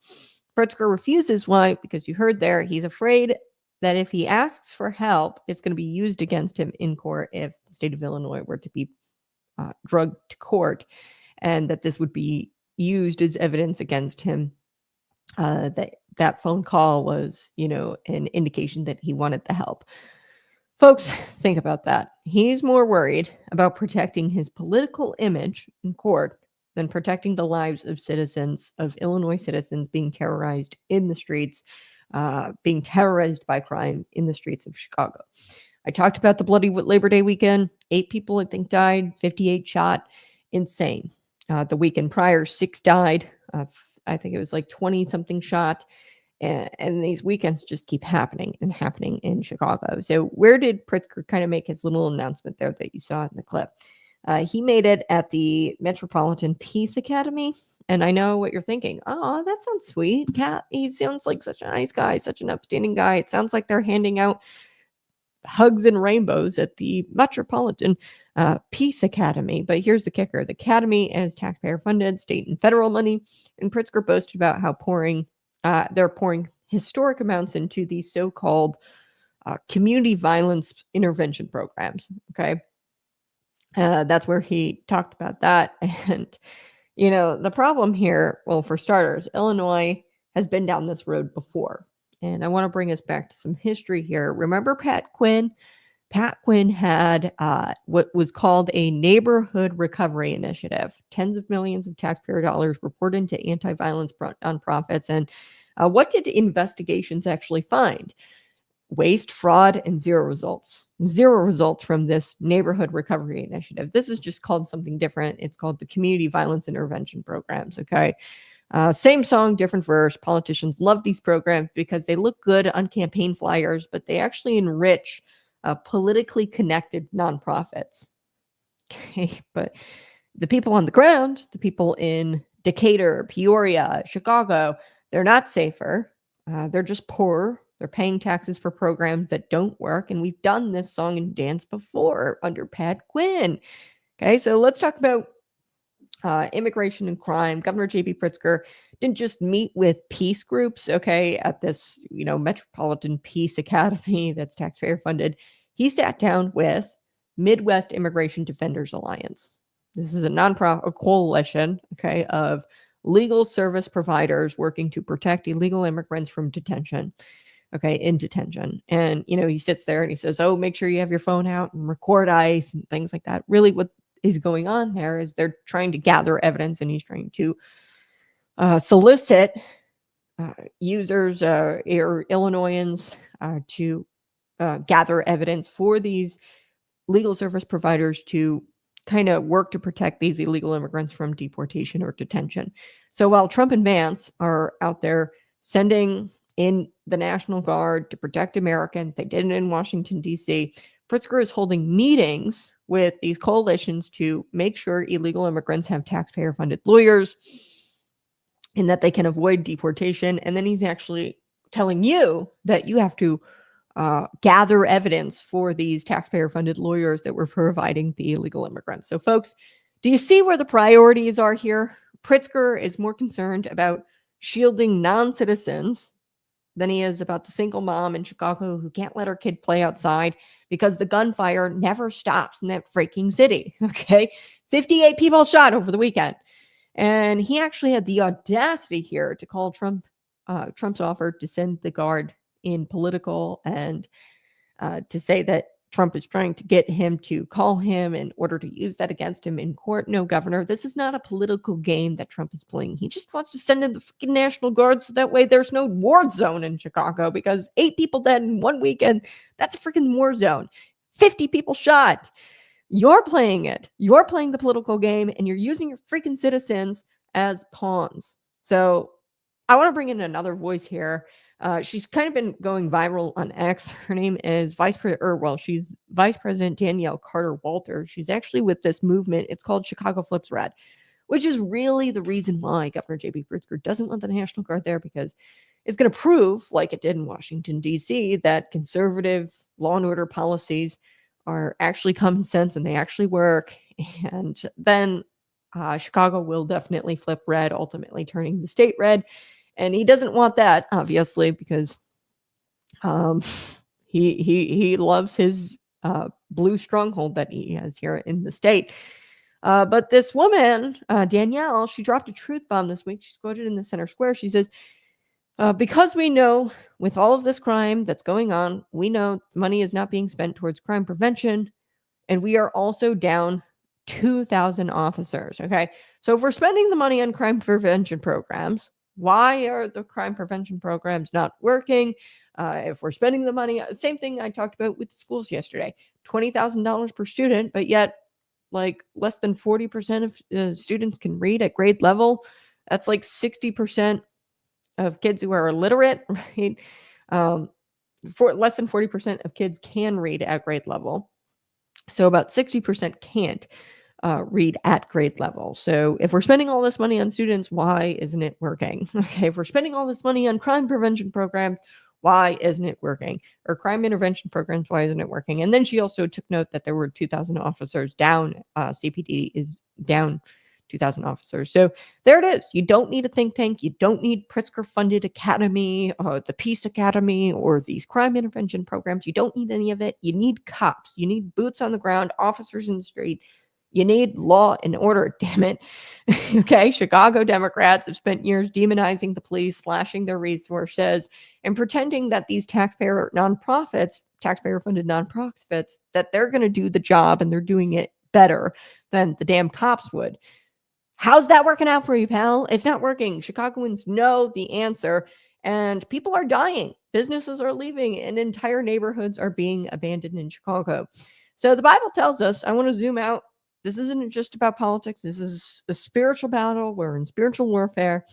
A: Pritzker refuses. Why? Because you heard there, he's afraid that if he asks for help, it's going to be used against him in court if the state of Illinois were to be drugged to court, and that this would be used as evidence against him. That phone call was, an indication that he wanted the help. Folks, think about that. He's more worried about protecting his political image in court than protecting the lives of citizens, of Illinois citizens being terrorized in the streets, being terrorized by crime in the streets of Chicago. I talked about the bloody Labor Day weekend. 8 people, I think, died, 58 shot. Insane. The weekend prior, 6 died. I think it was like 20-something shot. And these weekends just keep happening and happening in Chicago. So where did Pritzker kind of make his little announcement there that you saw in the clip? He made it at the Metropolitan Peace Academy. And I know what you're thinking. Oh, that sounds sweet. He sounds like such a nice guy, such an upstanding guy. It sounds like they're handing out hugs and rainbows at the Metropolitan Peace Academy. But here's the kicker. The academy is taxpayer funded, state and federal money. And Pritzker boasted about how they're pouring historic amounts into these so-called community violence intervention programs. Okay. That's where he talked about that. And, the problem here, well, for starters, Illinois has been down this road before. And I want to bring us back to some history here. Remember Pat Quinn? Pat Quinn had what was called a neighborhood recovery initiative. Tens of millions of taxpayer dollars were poured into anti-violence nonprofits. And what did investigations actually find? waste, fraud, and zero results. Zero results from this neighborhood recovery initiative. This is just called something different. It's called the Community Violence Intervention Programs. Okay. Same song, different verse. Politicians love these programs because they look good on campaign flyers, but they actually enrich politically connected nonprofits. Okay. But the people on the ground, the people in Decatur, Peoria, Chicago, they're not safer. They're just poorer. They're paying taxes for programs that don't work. And we've done this song and dance before under Pat Quinn. Okay, so let's talk about immigration and crime. Governor J.B. Pritzker didn't just meet with peace groups, okay, at this, Metropolitan Peace Academy that's taxpayer funded. He sat down with Midwest Immigration Defenders Alliance. This is a nonprofit, a coalition, okay, of legal service providers working to protect illegal immigrants from detention. Okay, in detention. And, he sits there and he says, oh, make sure you have your phone out and record ICE and things like that. Really, what is going on there is they're trying to gather evidence, and he's trying to solicit users or Illinoisans to gather evidence for these legal service providers to kind of work to protect these illegal immigrants from deportation or detention. So while Trump and Vance are out there sending in the National Guard to protect Americans, they did it in Washington, D.C., Pritzker is holding meetings with these coalitions to make sure illegal immigrants have taxpayer-funded lawyers and that they can avoid deportation. And then he's actually telling you that you have to gather evidence for these taxpayer-funded lawyers that were providing the illegal immigrants. So, folks, do you see where the priorities are here? Pritzker is more concerned about shielding non-citizens than he is about the single mom in Chicago who can't let her kid play outside because the gunfire never stops in that freaking city. Okay. 58 people shot over the weekend. And he actually had the audacity here to call Trump's offer to send the Guard in political and to say that Trump is trying to get him to call him in order to use that against him in court. No, Governor, this is not a political game that Trump is playing. He just wants to send in the freaking National Guard so that way there's no war zone in Chicago, because 8 people dead in one weekend, that's a freaking war zone. 50 people shot. You're playing it. You're playing the political game, and you're using your freaking citizens as pawns. So I want to bring in another voice here. She's kind of been going viral on X. Her name is she's Vice President Danielle Carter Walters. She's actually with this movement. It's called Chicago Flips Red, which is really the reason why Governor J.B. Pritzker doesn't want the National Guard there, because it's going to prove, like it did in Washington, D.C., that conservative law and order policies are actually common sense and they actually work. And then Chicago will definitely flip red, ultimately turning the state red. And he doesn't want that, obviously, because he loves his blue stronghold that he has here in the state. But this woman, Danielle, she dropped a truth bomb this week. She's quoted in the Center Square. She says, because we know with all of this crime that's going on, we know the money is not being spent towards crime prevention. And we are also down 2,000 officers. Okay. So if we're spending the money on crime prevention programs, why are the crime prevention programs not working? If we're spending the money, same thing I talked about with the schools yesterday, $20,000 per student, but yet like less than 40% of students can read at grade level. That's like 60% of kids who are illiterate, right? For less than 40% of kids can read at grade level. So about 60% can't read at grade level. So if we're spending all this money on students, why isn't it working? Okay, if we're spending all this money on crime prevention programs, why isn't it working? Or crime intervention programs, why isn't it working? And then she also took note that there were 2,000 officers down. CPD is down 2,000 officers. So there it is. You don't need a think tank. You don't need Pritzker-funded academy, the Peace Academy, or these crime intervention programs. You don't need any of it. You need cops. You need boots on the ground, officers in the street. You need law and order, damn it. Okay, Chicago Democrats have spent years demonizing the police, slashing their resources, and pretending that these taxpayer-funded nonprofits, that they're going to do the job and they're doing it better than the damn cops would. How's that working out for you, pal? It's not working. Chicagoans know the answer, and people are dying. businesses are leaving and entire neighborhoods are being abandoned in Chicago. So the Bible tells us, I want to zoom out. This isn't just about politics. This is a spiritual battle. We're in spiritual warfare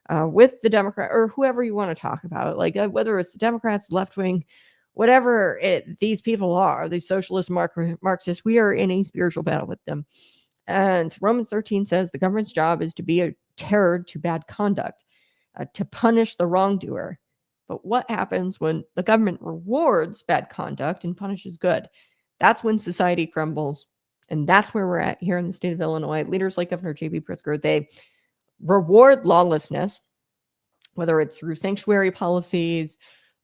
A: with the Democrat or whoever you want to talk about, like whether it's the Democrats, left wing, whatever these people are, these socialist Marxists, we are in a spiritual battle with them. And Romans 13 says the government's job is to be a terror to bad conduct, to punish the wrongdoer. But what happens when the government rewards bad conduct and punishes good? That's when society crumbles. And that's where we're at here in the state of Illinois. Leaders like Governor J.B. Pritzker, they reward lawlessness, whether it's through sanctuary policies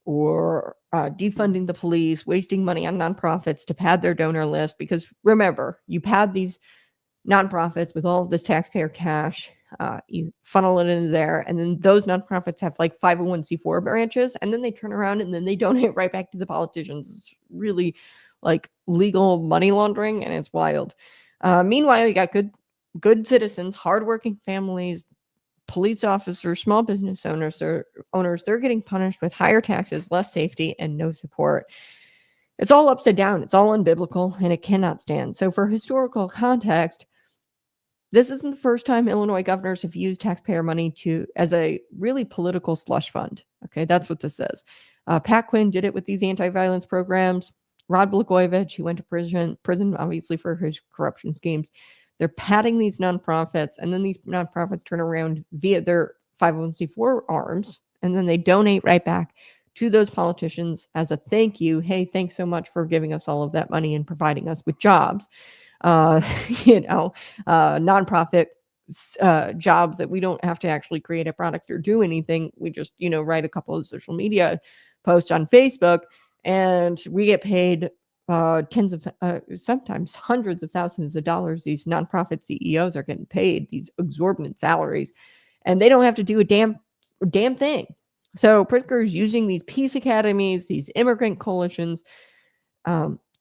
A: or defunding the police, wasting money on nonprofits to pad their donor list. Because remember, you pad these nonprofits with all of this taxpayer cash, you funnel it into there, and then those nonprofits have like 501c4 branches, and then they turn around and then they donate right back to the politicians. It's really like legal money laundering, and it's wild. Meanwhile, you got good citizens, hardworking families, police officers, small business owners, they're getting punished with higher taxes, less safety, and no support. It's all upside down. It's all unbiblical, and it cannot stand. So for historical context, this isn't the first time Illinois governors have used taxpayer money as a really political slush fund. Okay, that's what this is. Pat Quinn did it with these anti-violence programs. Rod Blagojevich, who went to prison obviously for his corruption schemes. They're padding these nonprofits, and then these nonprofits turn around via their 501c4 arms, and then they donate right back to those politicians as a thank you. Hey, thanks so much for giving us all of that money and providing us with jobs. Nonprofit jobs that we don't have to actually create a product or do anything. We just, write a couple of social media posts on Facebook, and we get paid tens of, sometimes hundreds of thousands of dollars. These nonprofit CEOs are getting paid these exorbitant salaries, and they don't have to do a damn thing. So Pritzker is using these peace academies, these immigrant coalitions,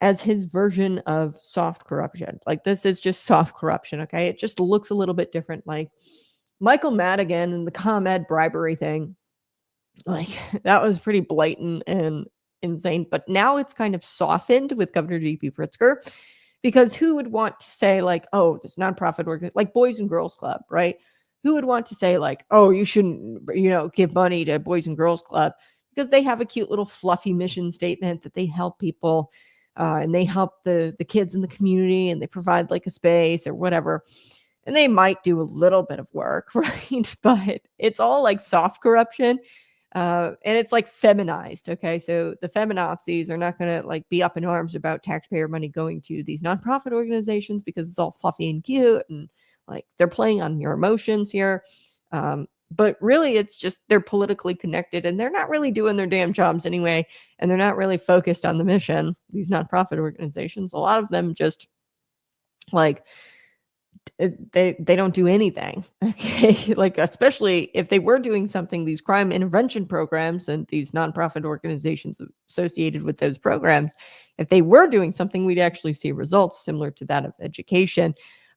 A: as his version of soft corruption. Like, this is just soft corruption, okay? It just looks a little bit different. Like Michael Madigan and the ComEd bribery thing, like that was pretty blatant and insane. But now it's kind of softened with Governor J.B. Pritzker, because who would want to say like, oh, this nonprofit organization, like Boys and Girls Club, right? Who would want to say like, oh, you shouldn't, give money to Boys and Girls Club? Because they have a cute little fluffy mission statement that they help people, and they help the kids in the community, and they provide like a space or whatever. And they might do a little bit of work, right? But it's all like soft corruption. And it's like feminized. Okay. So the feminazis are not going to like be up in arms about taxpayer money going to these nonprofit organizations, because it's all fluffy and cute, and like they're playing on your emotions here. But really it's just, they're politically connected, and they're not really doing their damn jobs anyway. And they're not really focused on the mission. These nonprofit organizations, a lot of them just like, they don't do anything. Okay. Like, especially if they were doing something, these crime intervention programs and these nonprofit organizations associated with those programs, if they were doing something, we'd actually see results similar to that of education.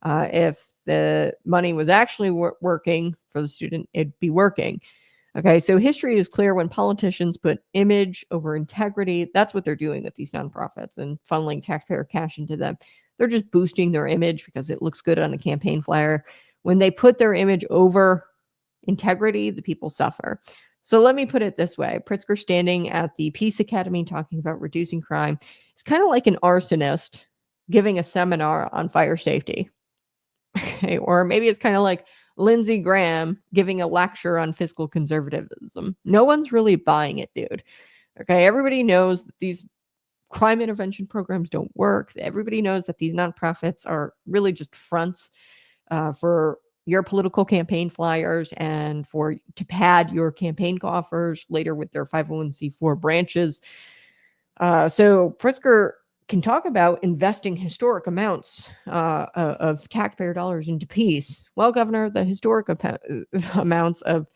A: If the money was actually working for the student, it'd be working. Okay, so history is clear. When politicians put image over integrity, that's what they're doing with these nonprofits and funneling taxpayer cash into them. They're just boosting their image because it looks good on a campaign flyer. When they put their image over integrity, the people suffer. So let me put it this way. Pritzker standing at the Peace Academy talking about reducing crime is kind of like an arsonist giving a seminar on fire safety. Okay, or maybe it's kind of like Lindsey Graham giving a lecture on fiscal conservatism. No one's really buying it, dude. Okay, everybody knows that these crime intervention programs don't work. Everybody knows that these nonprofits are really just fronts for your political campaign flyers and to pad your campaign coffers later with their 501c4 branches. So Pritzker can talk about investing historic amounts of taxpayer dollars into peace. Well, Governor, the historic amounts of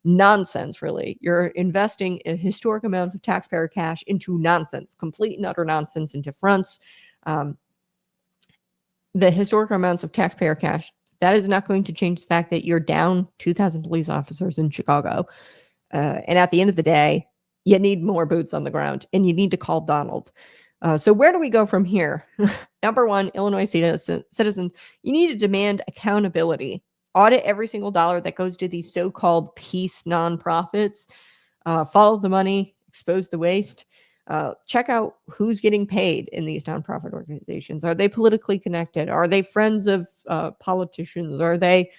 A: nonsense, really. You're investing historic amounts of taxpayer cash into nonsense, complete and utter nonsense, into fronts. The historic amounts of taxpayer cash, that is not going to change the fact that you're down 2,000 police officers in Chicago. And at the end of the day, you need more boots on the ground, and you need to call Donald. So where do we go from here? Number one, Illinois citizens, you need to demand accountability. Audit every single dollar that goes to these so-called peace nonprofits. Follow the money, expose the waste. Check out who's getting paid in these nonprofit organizations. Are they politically connected? Are they friends of politicians? Are they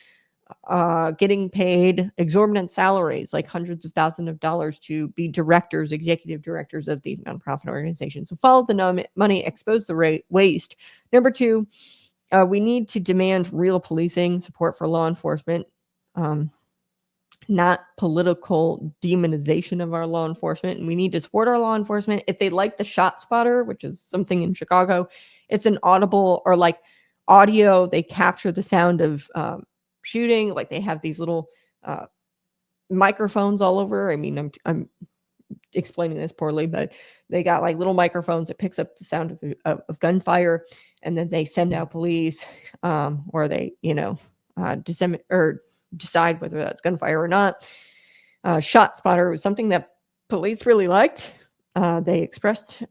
A: getting paid exorbitant salaries, like hundreds of thousands of dollars, to be directors, executive directors of these nonprofit organizations? So follow the money, expose the waste. Number two, we need to demand real policing, support for law enforcement, not political demonization of our law enforcement. And we need to support our law enforcement. If they like the shot spotter, which is something in Chicago, it's an audible or like audio. They capture the sound of shooting. Like they have these little microphones all over. I mean, I'm explaining this poorly, but they got like little microphones that picks up the sound of gunfire, and then they send out police, or they, decide whether that's gunfire or not. Shot spotter was something that police really liked. They expressed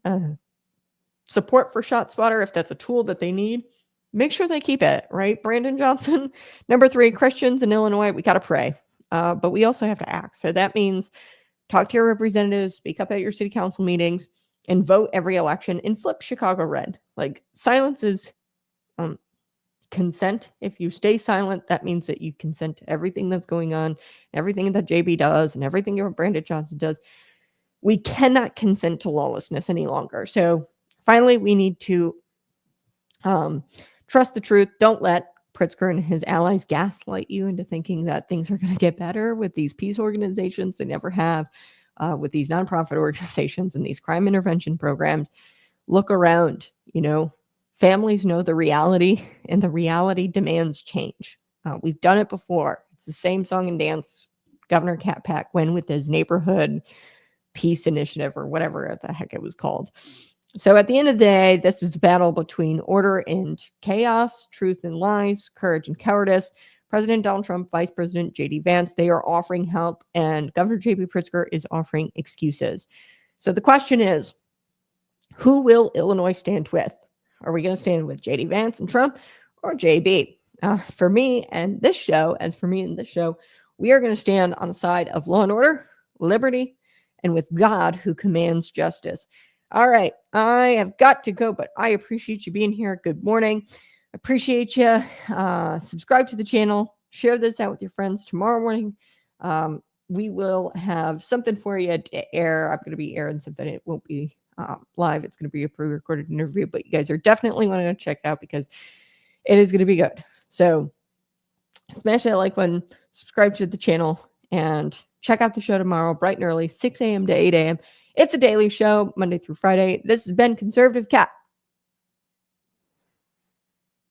A: support for shot spotter. If that's a tool that they need, make sure they keep it, right? Brandon Johnson. Number three, Christians in Illinois, we got to pray, but we also have to act. So that means talk to your representatives, speak up at your city council meetings, and vote every election, and flip Chicago red. Like, silence is consent. If you stay silent, that means that you consent to everything that's going on, everything that JB does, and everything that Brandon Johnson does. We cannot consent to lawlessness any longer. So finally, we need to trust the truth. Don't let Pritzker and his allies gaslight you into thinking that things are going to get better with these peace organizations. They never have. With these nonprofit organizations and these crime intervention programs. Look around. Families know the reality, and the reality demands change. We've done it before. It's the same song and dance Governor Cat Pack went with his neighborhood peace initiative, or whatever the heck it was called. So at the end of the day, this is a battle between order and chaos, truth and lies, courage and cowardice. President Donald Trump, Vice President J.D. Vance, they are offering help, and Governor J.B. Pritzker is offering excuses. So the question is, who will Illinois stand with? Are we going to stand with J.D. Vance and Trump, or J.B.? For me and this show, we are going to stand on the side of law and order, liberty, and with God, who commands justice. All right, I have got to go, but I appreciate you being here. Good morning. Appreciate you. Subscribe to the channel. Share this out with your friends. Tomorrow morning, we will have something for you to air. I'm going to be airing something. It won't be live. It's going to be a pre-recorded interview, but you guys are definitely want to check it out because it is going to be good. So smash that like button, subscribe to the channel, and check out the show tomorrow, bright and early, 6 a.m. to 8 a.m. It's a daily show, Monday through Friday. This has been Conservative Cat.